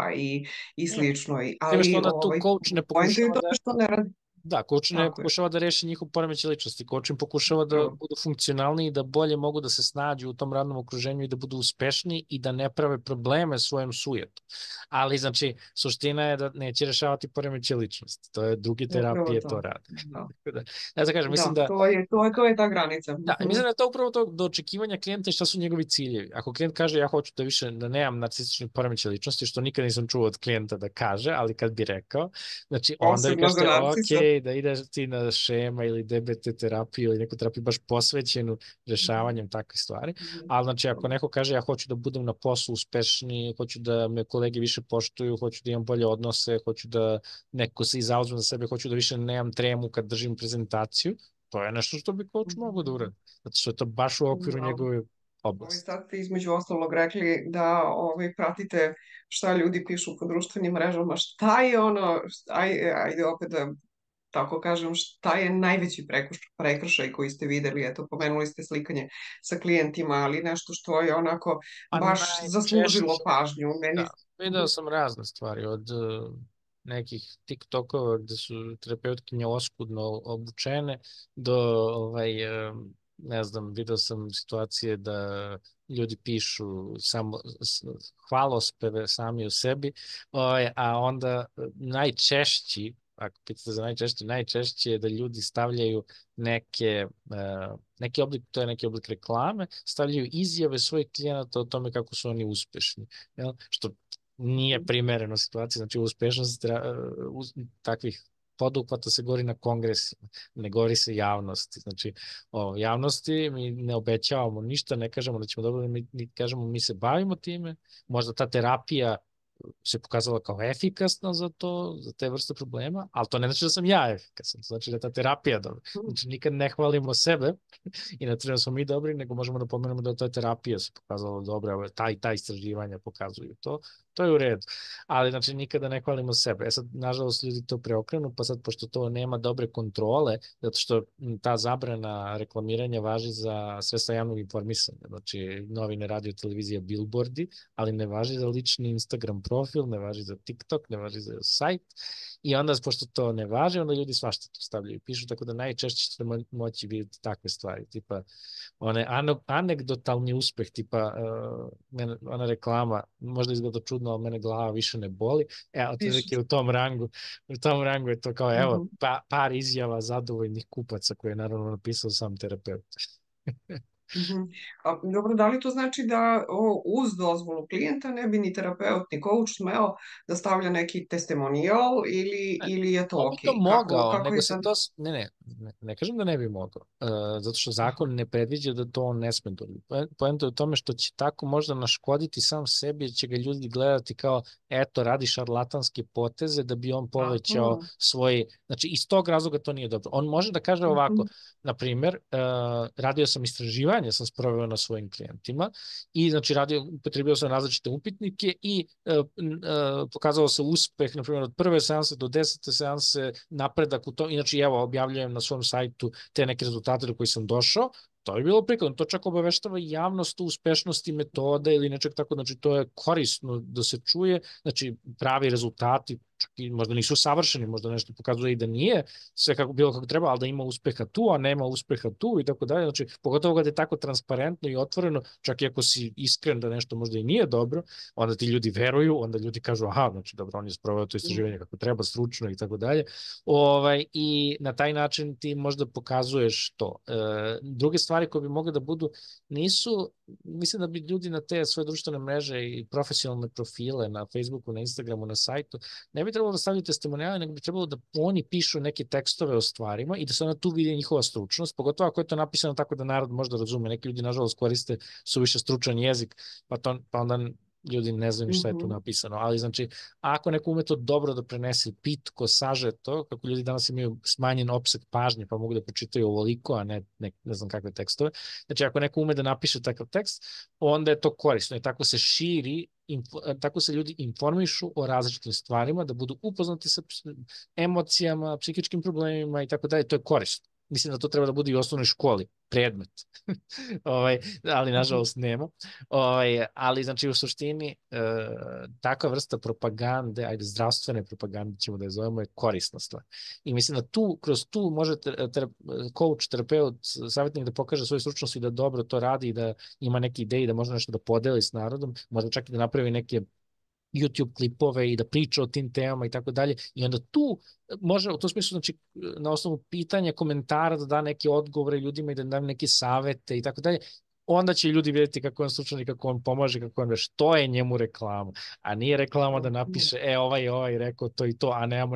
i slično, Time što ali onda tu coach ne poenta je u pokušava tome što ne radi. Da, coach ne Tako je. pokušava da reši njihov poremećaj ličnosti. Coach im pokušava da Upravo. budu funkcionalni i da bolje mogu da se snađu u tom radnom okruženju i da budu uspešni i da ne prave probleme svojom sujetom. Ali, znači, suština je da neće rešavati poremećaj ličnosti. To je druge Upravo terapije to to. rade. Da. Ja da kažem, mislim Da, da to je ta granica. Da, mislim da je to upravo to do očekivanja klijenta i šta su njegovi ciljevi. Ako klijent kaže ja hoću da više da nemam narcistični poremećaj ličnosti, što nikad nisam čuo od klijenta da kaže, ali kad bi rekao, znači onda vi Posebno za kažete narcisa. ok, da ideš ti na šema ili DBT terapiju ili neku terapiju baš posvećenu rešavanjem takvih stvari. Ali znači ako neko kaže ja hoću da budem na poslu uspešniji, hoću da me kolege više poštuju, hoću da imam bolje odnose, hoću da neko se zauzme za sebe, hoću da više nemam tremu kad držim prezentaciju, to je nešto što bi coach mogao da uradi. Zato što je to baš u okviru njegove oblasti. Sad ste između ostalog rekli da pratite šta ljudi pišu po društvenim mrežama, šta je ono, ajde opet da tako kažem, šta je najveći prekršaj koji ste videli? Eto, pomenuli ste slikanje sa klijentima, ali nešto što je onako Pa baš zaslužilo najčešće, pažnju. da, video sam razne stvari od nekih TikTokova gde su terapeutkinje oskudno obučene do ne znam, video sam situacije da ljudi pišu samo hvalospeve sami o sebi, a onda najčešći, ako pitate za najčešće je da ljudi stavljaju neki oblik, to je neki oblik reklame, stavljaju izjave svojih klijenata o tome kako su oni uspešni. Jel? Što nije primereno situaciji, znači uspešnost takvih poduhvata se govori na kongresima, ne govori se javnosti. Znači, o javnosti mi ne obećavamo ništa, ne kažemo da ćemo dobro, mi kažemo mi se bavimo time, možda ta terapija se pokazala kao efikasna za to, za te vrste problema, ali to ne znači da sam ja efikasan, to znači da je ta terapija dobra. Znači, nikad ne hvalimo sebe i ne treba smo mi dobri, nego možemo da pomenemo da ta terapija se pokazala dobra, ta istraživanja pokazuju to, to je u redu. Ali, znači, nikada ne hvalimo sebe. Sad, nažalost, ljudi to preokrenu, pa sad, pošto to nema dobre kontrole, zato što ta zabrana reklamiranja važi za sredstva javnog informisanja, znači, novine, radio, televizija, billboardi, ali ne važi za lični Instagram profil, ne važi za TikTok, ne važi za sajt i onda, pošto to ne važi, onda ljudi svašta to stavljaju i pišu, tako da najčešće ćete moći vidjeti takve stvari, tipa anegdotalni uspeh, tipa ona reklama, možda izgleda čudno, ali mene glava više ne boli, otprilike u tom rangu je to kao, evo, par izjava zadovoljnih kupaca koje je naravno napisao sam terapeut. Dobro, da li to znači da uz dozvolu klijenta ne bi ni terapeut ni coach smeo da stavlja neki testimonijal ili je to On bi ok? to mogao, Kako nego je se sad? to... Ne kažem da ne bi mogao, zato što zakon ne predviđa da to on ne sme da uradi. Poenta je u tome što će tako možda naškoditi sam sebi, jer će ga ljudi gledati kao, eto, radi šarlatanske poteze da bi on povećao svoj... Znači, iz tog razloga to nije dobro. On može da kaže ovako, na primjer, radio sam istraživanje, sam sproveo na svojim klijentima i, znači, upotrebio sam različite upitnike i pokazao se uspeh, na primjer, od prve seanse do 10. seanse, napredak u to, inače, evo, objavljujem na svom sajtu te neke rezultate do koji sam došao, to je bilo prikladno, to čak obaveštava i javnost o uspešnosti metoda ili nečeg tako, znači to je korisno da se čuje, znači pravi rezultati, čak i možda nisu savršeni, možda nešto pokazuje i da nije sve bilo kako treba, ali da ima uspeha tu, a nema uspeha tu i tako dalje, znači pogotovo kada je tako transparentno i otvoreno, čak i ako si iskren da nešto možda i nije dobro, onda ti ljudi veruju, onda ljudi kažu aha, znači dobro, on je sproveo to istraživanje kako treba, stručno i tako dalje, i na taj način ti možda pokazuješ to. Druge stvari koje bi mogle da budu, mislim da bi ljudi na te svoje društvene mreže i profesionalne profile na Facebooku, na Instagramu, na sajtu, ne bi trebalo da stavljaju testimonijale, nego bi trebalo da oni pišu neke tekstove o stvarima i da se onda tu vidi njihova stručnost, pogotovo ako je to napisano tako da narod možda razume. Neki ljudi, nažalost, koriste suviše stručan jezik, pa onda ljudi ne znaju ni šta je tu napisano, ali znači, ako neko ume to dobro da prenese pitko, sažeto, kako ljudi danas imaju smanjen opseg pažnje, pa mogu da pročitaju ovoliko, a ne znam kakve tekstove, znači ako neko ume da napiše takav tekst, onda je to korisno i tako se širi, tako se ljudi informišu o različitim stvarima, da budu upoznati sa emocijama, psihičkim problemima i tako dalje, to je korisno. Mislim da to treba da bude i u osnovnoj školi, predmet. Ali nažalost nema. Ali znači u suštini takva vrsta propagande, ajde zdravstvene propagande ćemo da je zovemo, je korisna stvar. I mislim da kroz tu može coach, terapeut, savjetnik da pokaže svoje stručnosti i da dobro to radi i da ima neke ideje, da može nešto da podeli s narodom, možda čak i da napravi neke YouTube klipove i da priča o tim temama i tako dalje. I onda tu može, u tom smislu, znači, na osnovu pitanja, komentara da da neke odgovore ljudima i da da neke savete i tako dalje, onda će ljudi vidjeti kako on stručan i kako on pomaže, kako on što je njemu reklama. A nije reklama da napiše, ovaj rekao to i to, a nemamo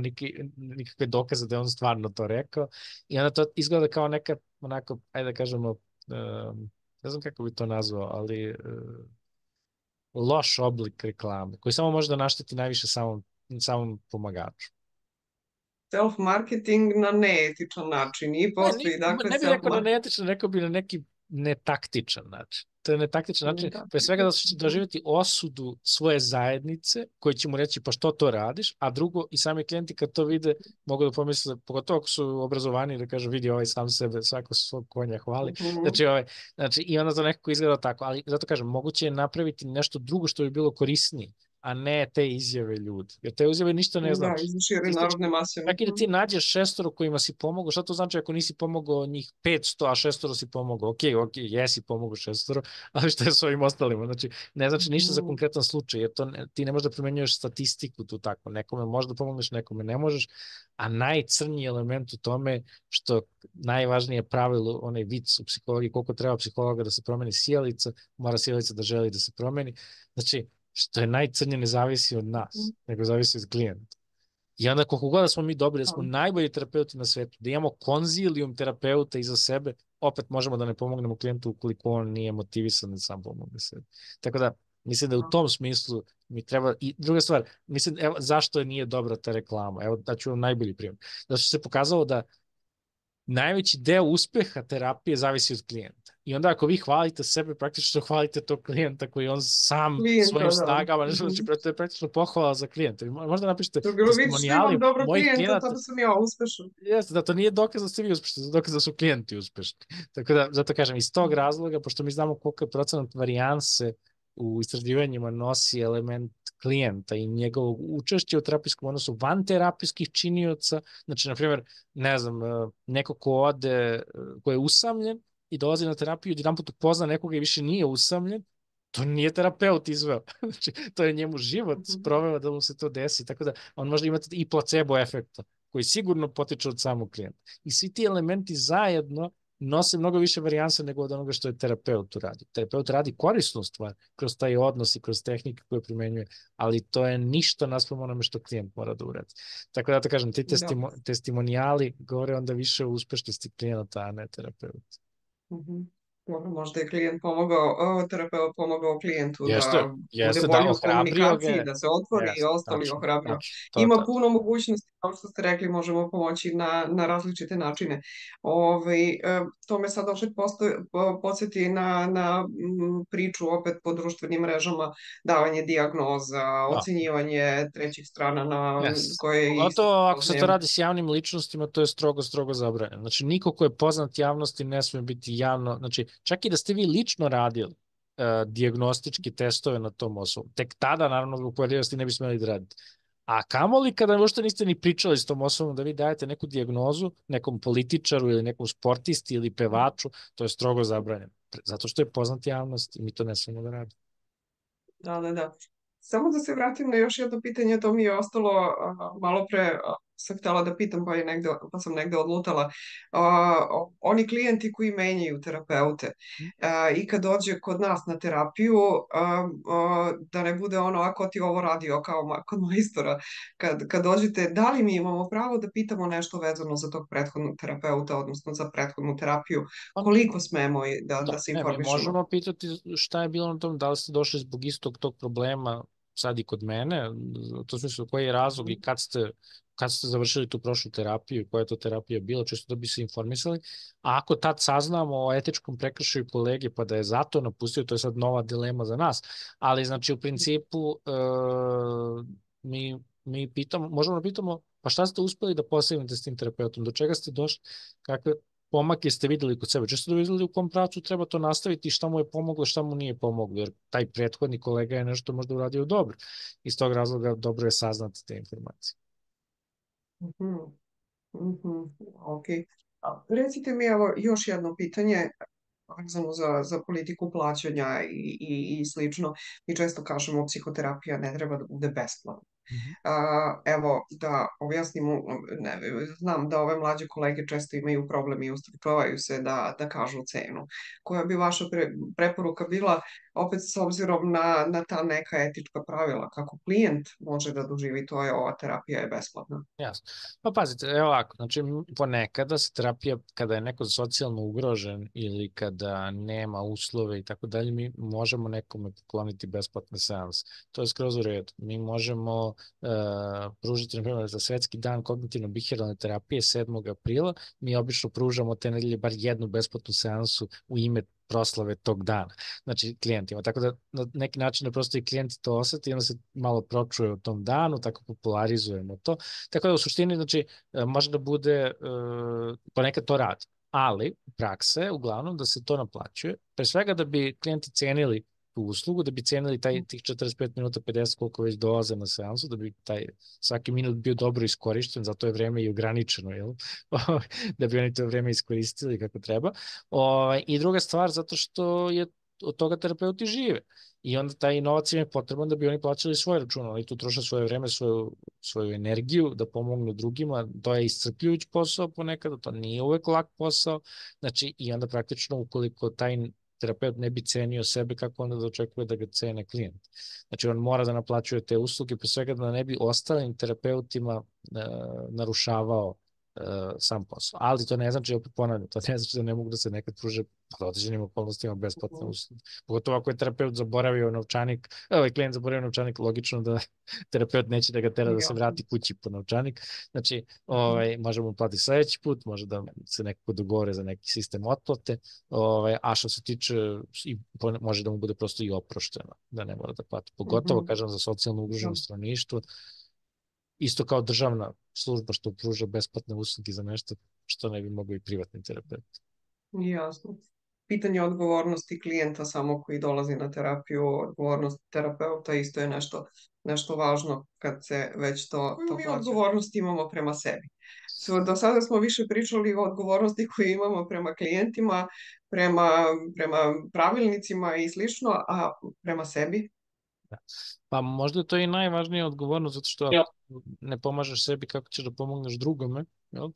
nikakve dokaze da je on stvarno to rekao. I onda to izgleda kao neka, onako, ajde da kažemo, ne znam kako bi to nazvao, ali loš oblik reklame, koji samo može da našteti najviše samom pomagaču. Self-marketing na neetičan način i postoji, dakle, ne bih rekao na neetičan, rekao bi na neki netaktičan način. To je netaktičan način, pre svega da će doživjeti osudu svoje zajednice, koji će mu reći pa što to radiš, a drugo i sami klijenti kad to vide mogu da pomisle, pogotovo ako su obrazovani, da kažu vidi ovaj sam sebe, svako svog konja hvali. Znači i onda to nekako izgleda tako, ali zato kažem, moguće je napraviti nešto drugo što bi bilo korisnije, a ne te izjave ljudi. Jer te izjave ništa ne znači. Da, izširi narodne mase. Čak i da ti nađeš 6 kojima si pomogao, šta to znači ako nisi pomogao njih 500, a 6 si pomogao? Ok, jesi pomogao 6, ali šta je s ovim ostalima? Znači, ne znači ništa za konkretan slučaj, jer ti ne možeš da primenjuješ statistiku tu tako. Nekome možeš da pomogneš, nekome ne možeš, a najcrnji element u tome što najvažnije pravilo, onaj vic u psihologiji, koliko treba psihologa da se promeni sijalica, mora sijalica da želi da se promeni. Znači, što je najcrnje ne zavisi od nas, nego zavisi od klijenta. I onda koliko god da smo mi dobri, da smo najbolji terapeuti na svetu, da imamo konzilijum terapeuta iza sebe, opet možemo da ne pomognemo klijentu ukoliko on nije motivisan da sam pomogne sebi. Tako da, mislim da u tom smislu mi treba, i druga stvar, mislim, evo, zašto nije dobra ta reklama? Evo, da ću vam najbolji primjer. Zato što se pokazalo da najveći deo uspeha terapije zavisi od klijenta. I onda ako vi hvalite sebe, praktično hvalite tog klijenta koji on sam svojim snagama, znači to je praktično pohvala za klijenta. Možda napišete testimonijali mojih klijenata. Da sam ja uspešan. Jeste, da to nije dokaz da ste vi uspešni, dokaz da su klijenti uspešni. Tako da, zato kažem, iz tog razloga, pošto mi znamo koliko je procenat varijanse u istraživanjima nosi element klijenta i njegovog učešća u terapijskom odnosu van terapijskih činioca, znači, na primjer, ne znam, neko ko je usamljen i dolazi na terapiju, jedan put upozna nekoga i više nije usamljen, to nije terapeut izveo. Znači, to je njemu život sproveo da mu se to desi, tako da on može imati i placebo efekta, koji sigurno potiče od samog klijenta. I svi ti elementi zajedno nose mnogo više varijansa nego od onoga što je terapeut uradi. Terapeut radi korisnu stvar kroz taj odnos i kroz tehnike koje primenjuje, ali to je ništa naspram onome što klijent mora da uradi. Tako da kažem, ti testimonijali govore onda više o uspešnosti klijenata, a ne terapeuta. Možda je klijent pomogao, terapeut pomogao klijentu da bude bolji u komunikaciji, da se otvori i ostali ohrabrio. Ima puno mogućnosti, kao što ste rekli, možemo pomoći na različite načine. To me sad opet podsjeti na priču opet po društvenim mrežama, davanje dijagnoza, ocenjivanje trećih strana na koje je isto. Ako se to radi s javnim ličnostima, to je strogo zabranjeno. Znači, niko ko je poznat javnosti ne smije biti javno, znači, čak i da ste vi lično radili dijagnostički testove na tom osobu, tek tada, naravno, zbog pojedivosti ne bi smeli da radite. A kamoli kada možda niste ni pričali s tom osobom da vi dajete neku dijagnozu nekom političaru ili nekom sportisti ili pevaču, to je strogo zabranjeno. Zato što je poznat javnost i mi to ne smemo da radimo. Da. Samo da se vratim na još jedno pitanje, to mi je ostalo malo pre sam htjela da pitam, pa sam negde odlutala. Oni klijenti koji menjaju terapeute i kad dođe kod nas na terapiju, da ne bude ono, ako ti ovo radio kao kod majstora, kad dođete, da li mi imamo pravo da pitamo nešto vezano za tog prethodnog terapeuta, odnosno za prethodnu terapiju, koliko smemo da se Ne, mi informišemo? možemo pitati šta je bilo na tom, da li ste došli zbog istog tog problema sad i kod mene, u tom smislu koji je razlog i kad ste završili tu prošlu terapiju, koja je to terapija bila, čisto da bi se informisali. A ako tad saznamo o etičkom prekršaju kolege, pa da je zato napustio, to je sad nova dilema za nas. Ali, znači, u principu, mi pitamo, možemo da pitamo, pa šta ste uspeli da posegnete s tim terapeutom, do čega ste došli, kakve pomake ste videli kod sebe, često da videli u kom pravcu treba to nastaviti i šta mu je pomoglo, šta mu nije pomoglo, jer taj prethodni kolega je nešto možda uradio dobro. Iz tog razloga dobro je saznati te informacije. Ok. Recite mi evo još jedno pitanje vezano za politiku plaćanja i slično. Mi često kažemo psihoterapija ne treba da bude besplatna. Evo, da objasnimo, znam da ove mlađe kolege često imaju problem i ustručavaju se da kažu cenu. Koja bi vaša preporuka bila, opet s obzirom na ta neka etička pravila, kako klijent može da doživi to je ova terapija je besplatna? Jasno. Pa pazite, evo ovako, znači ponekada se terapija, kada je neko socijalno ugrožen ili kada nema uslove i tako dalje, mi možemo nekome pokloniti besplatne seanse. To je skroz u redu. Mi možemo pružiti, na primjer, za Svetski dan kognitivno-bihevioralne terapije 7. aprila, mi obično pružamo te nedelje bar jednu besplatnu seansu u ime proslave tog dana, znači klijentima. Tako da na neki način da prosto i klijenti to oseti i onda se malo pročuje o tom danu, tako popularizujemo to. Tako da u suštini, znači, može da bude, ponekad to radi, ali praksa je uglavnom da se to naplaćuje, pre svega da bi klijenti cenili tu uslugu, da bi cenili tih 45 minuta, 50 koliko već dolaze na seansu, da bi taj svaki minut bio dobro iskorišten, zato je vreme i ograničeno, jel? Da bi oni to vreme iskoristili kako treba. I druga stvar, zato što je od toga terapeuti žive. I onda taj novac im je potreban da bi oni plaćali svoje račune. Oni tu troše svoje vreme, svoju energiju da pomognu drugima. To je iscrpljujući posao ponekad, to nije uvek lak posao. Znači, i onda praktično ukoliko taj terapeut ne bi cenio sebe, kako onda da očekuje da ga cene klijent. Znači, on mora da naplaćuje te usluge, pre svega da ne bi ostalim terapeutima narušavao sam posao. Ali to ne znači, opet ponavljam, to ne znači da ne mogu da se nekad pruže pod određenim okolnostima besplatne usluge. Pogotovo ako je terapeut zaboravio novčanik, klijent zaboravio novčanik, logično da terapeut neće da ga tera da se vrati kući po novčanik. Znači, možemo mu platiti sledeći put, može da se nekako dogovore za neki sistem otplate, a što se tiče, može da mu bude prosto i oprošteno, da ne mora da plati. Pogotovo, kažem, za socijalno ugroženo stanovništvo, isto kao državna služba što pruža besplatne usluge za nešto što ne bi mogao i privatni terapeut. Jasno. Pitanje odgovornosti klijenta samo koji dolazi na terapiju, odgovornost terapeuta isto je nešto važno kad se već to plaća. Mi odgovornost imamo prema sebi. Do sada smo više pričali o odgovornosti koju imamo prema klijentima, prema pravilnicima i slično, a prema sebi? Pa možda je to i najvažnija odgovornost, zato što ako ne pomažeš sebi, kako ćeš da pomogneš drugome, jel?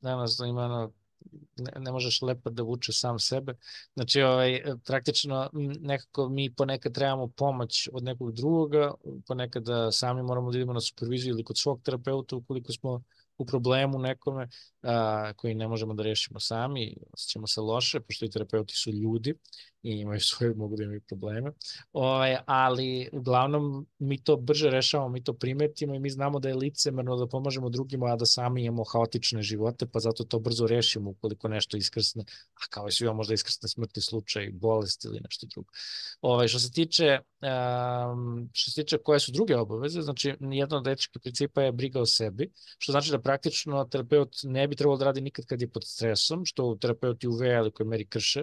Danas ima ne možeš lepo da vuče sam sebe. Znači, praktično nekako mi ponekad trebamo pomoć od nekog drugoga, ponekad da sami moramo da idemo na superviziju ili kod svog terapeuta ukoliko smo u problemu nekome koji ne možemo da rešimo sami, osjećamo se loše, pošto i terapeuti su ljudi i imaju svoje, mogu da imaju probleme, ali uglavnom mi to brže rešavamo, mi to primetimo i mi znamo da je licemerno da pomažemo drugima, a da sami imamo haotične živote, pa zato to brzo rešimo ukoliko nešto iskrsne, a kao i svima možda iskrsne smrtni slučaj, bolest ili nešto drugo. Što se tiče koje su druge obaveze, znači jedna od etičkih principa je briga o sebi, što znači da praktično terapeut ne bi trebalo da radi nikad kad je pod stresom, što terapeuti u velikoj meri krše.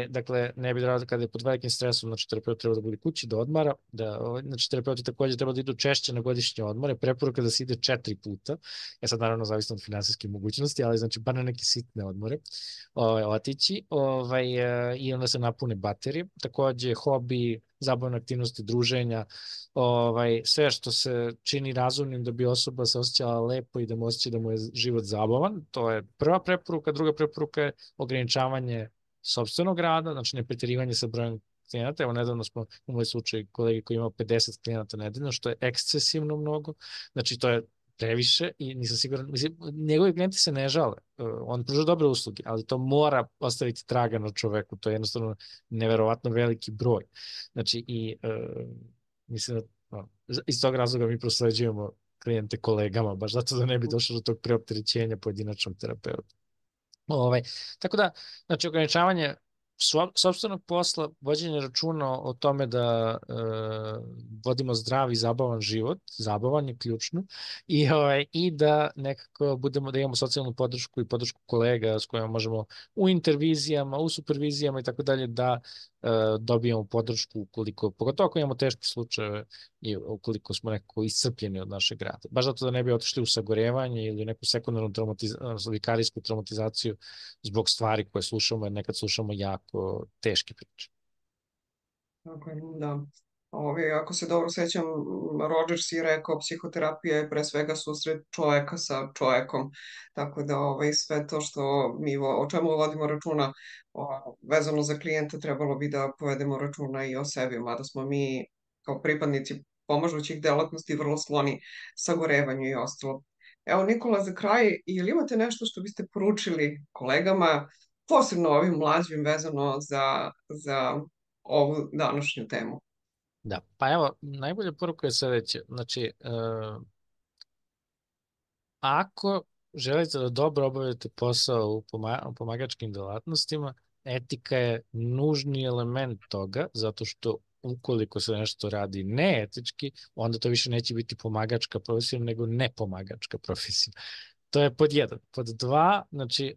Dakle, ne bi da radi kada je pod velikim stresom, znači terapeut treba da bude kući, da odmara, znači terapeuti takođe treba da idu češće na godišnje odmore, preporuka da se ide 4 puta, sad naravno zavisno od finansijske mogućnosti, ali znači bar na neke sitne odmore otići i onda se napune baterije. Takođe, hobi, zabavne aktivnosti, druženja, sve što se čini razumnim da bi osoba se osjećala lepo i da mu osjeća da mu je život zabavan. To je prva preporuka. Druga preporuka je ograničavanje sopstvenog rada, znači ne preterivanje sa brojem klijenata. Evo, nedavno smo imali slučaj kolege koji imao 50 klijenata nedeljno, što je ekscesivno mnogo. Znači, to je previše i nisam siguran, mislim, njegovi klijenti se ne žale, on pruža dobre usluge, ali to mora ostaviti traga na čoveku, to je jednostavno neverovatno veliki broj. Znači, i mislim da iz tog razloga mi prosleđujemo klijente kolegama, baš zato da ne bi došlo do tog preopterećenja pojedinačnog terapeuta. Tako da, znači, ograničavanje sopstvenog posla, vođenje računa o tome da vodimo zdrav i zabavan život, zabavan je ključno, i da nekako da imamo socijalnu podršku i podršku kolega s kojima možemo u intervizijama, u supervizijama i tako dalje da dobijemo podršku ukoliko, pogotovo ako imamo teške slučajeve i ukoliko smo nekako iscrpljeni od našeg rada. Baš zato da ne bi otišli u sagorevanje ili neku sekundarnu vikarijsku traumatizaciju zbog stvari koje slušamo, jer nekad slušamo jako teške priče. Tako je, da. Ako se dobro sećam, Rogers je rekao psihoterapija je pre svega susret čoveka sa čovekom, tako da sve to što mi o čemu vodimo računa vezano za klijenta trebalo bi da povedemo računa i o sebi, mada smo mi kao pripadnici pomažućih delatnosti vrlo skloni sagorevanju i ostalo. Evo, Nikola, za kraj, ili imate nešto što biste poručili kolegama, posebno ovim mlađim vezano za ovu današnju temu? Da, pa evo, najbolja poruka je sledeća. Znači, ako želite da dobro obavite posao u pomagačkim delatnostima, etika je nužni element toga, zato što ukoliko se nešto radi neetički, onda to više neće biti pomagačka profesija, nego nepomagačka profesija. To je pod jedan. Pod dva, znači,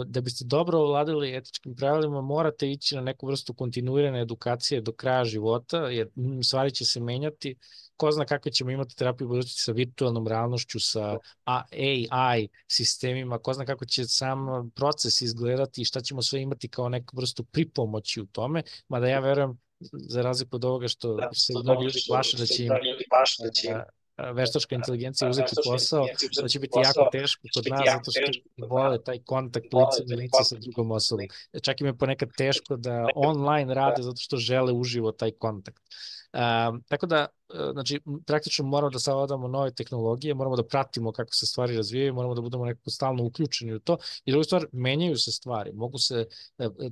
da biste dobro ovladali etičkim pravilima, morate ići na neku vrstu kontinuirane edukacije do kraja života, jer stvari će se menjati. Ko zna kako ćemo imati terapiju budućnosti sa virtualnom realnošću, sa AI sistemima, ko zna kako će sam proces izgledati i šta ćemo sve imati kao neku vrstu pripomoći u tome, mada ja verujem, za razliku od ovoga što se mnogi ljudi plaše da će im veštačka inteligencija uzeti posao, to će biti jako teško kod nas, zato što vole taj kontakt lice na lice sa drugom osobom. Čak im je ponekad teško da online rade, zato što žele uživo taj kontakt. Tako da, znači, praktično moramo da savladamo nove tehnologije, moramo da pratimo kako se stvari razvijaju, moramo da budemo nekako stalno uključeni u to. I druga stvar, menjaju se stvari.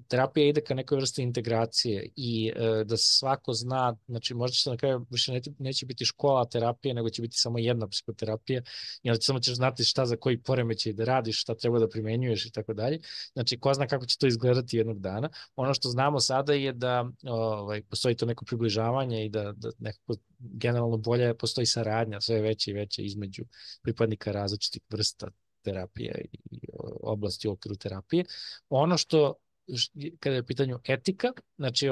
Terapija ide ka nekoj vrsti integracije i da svako zna, znači možda će na kraju više neće biti škola terapije, nego će biti samo jedna psihoterapija i onda samo ćeš znati šta za koji poremećaj da radiš, šta treba da primenjuješ i tako dalje. Znači, ko zna kako će to izgledati jednog dana. Ono što znamo sada je da postoji to neko približavanje i da nekako generalno bolje postoji saradnja sve veće i veće između pripadnika različitih vrsta terapije i oblasti u okviru terapije. Ono što, kada je u pitanju etika, znači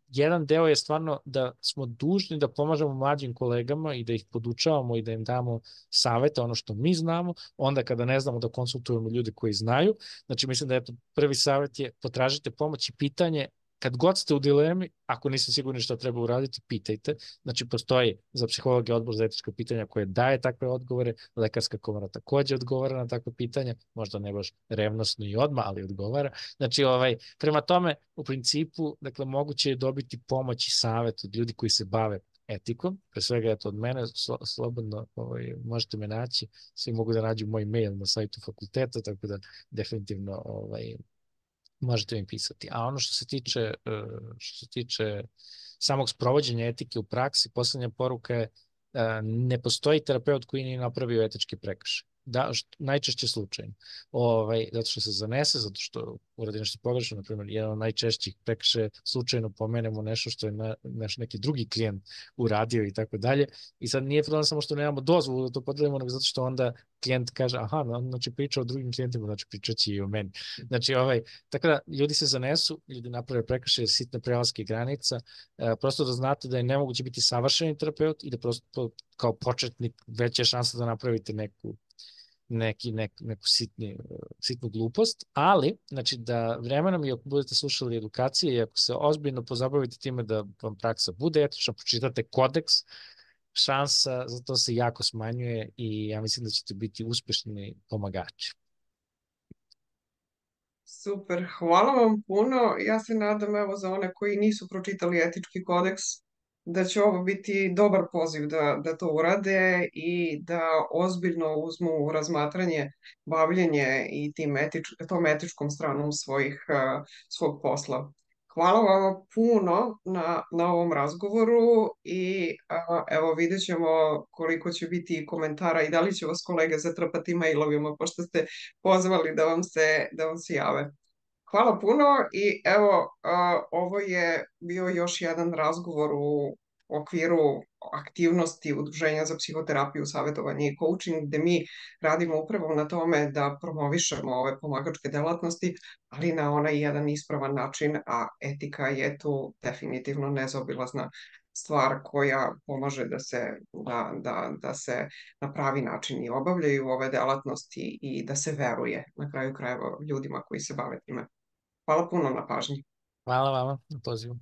jedan deo je stvarno da smo dužni da pomažemo mlađim kolegama i da ih podučavamo i da im damo savete, ono što mi znamo, onda kada ne znamo da konsultujemo ljude koji znaju. Znači, mislim da je to prvi savet je potražite pomoć i pitanje, kad god ste u dilemi, ako niste sigurni šta treba uraditi, pitajte. Znači, postoji za psihologe odbor za etička pitanja koje daje takve odgovore, Lekarska komora takođe odgovara na takve pitanja, možda ne baš revnosno i odmah, ali odgovara. Znači, prema tome, u principu, dakle, moguće je dobiti pomoć i savet od ljudi koji se bave etikom, pre svega je to od mene, slobodno možete me naći, svi mogu da nađu moj mail na sajtu fakulteta, tako da definitivno možete mi pisati. A ono što se tiče samog sprovođenja etike u praksi, poslednja poruka je ne postoji terapeut koji nije napravio etički prekršaj. Da, najčešće slučajno. Zato što se zanese, zato što uradi nešto pogrešno, na primjer, jedan od najčešćih prekršaja slučajno pomenemo nešto što je neki drugi klijent uradio i tako dalje. I sad nije problem samo što nemamo dozvolu da to podelimo, nego zato što onda klijent kaže, aha, znači priča o drugim klijentima, znači pričat će i o meni. Znači, tako da ljudi se zanesu, ljudi naprave prekršaje, sitne prelaske granica, prosto da znate da je nemoguće biti savršeni terapeut i da prosto kao početnik veća je šansa da napravite neku neku sitnu glupost, ali, znači, da vremenom i ako budete slušali edukacije i ako se ozbiljno pozabavite time da vam praksa bude etična, pročitate kodeks, šansa za to se jako smanjuje i ja mislim da ćete biti uspešni pomagači. Super, hvala vam puno. Ja se nadam, evo, za one koji nisu pročitali etički kodeks, da će ovo biti dobar poziv da to urade i da ozbiljno uzmu u razmatranje bavljenje i tom etičkom stranom svog posla. Hvala vam puno na ovom razgovoru i evo vidjet ćemo koliko će biti komentara i da li će vas kolege zatrpati mailovima pošto ste pozvali da vam se jave. Hvala puno i evo, ovo je bio još jedan razgovor u okviru aktivnosti Udruženja za psihoterapiju, savjetovanje i coaching, gde mi radimo upravo na tome da promovišemo ove pomagačke delatnosti, ali na onaj jedan ispravan način, a etika je tu definitivno nezaobilazna stvar koja pomaže da se na pravi način i obavljaju ove delatnosti i da se veruje na kraju krajeva ljudima koji se bave time. Hvala puno na pažnji. Hvala vama na pozivu.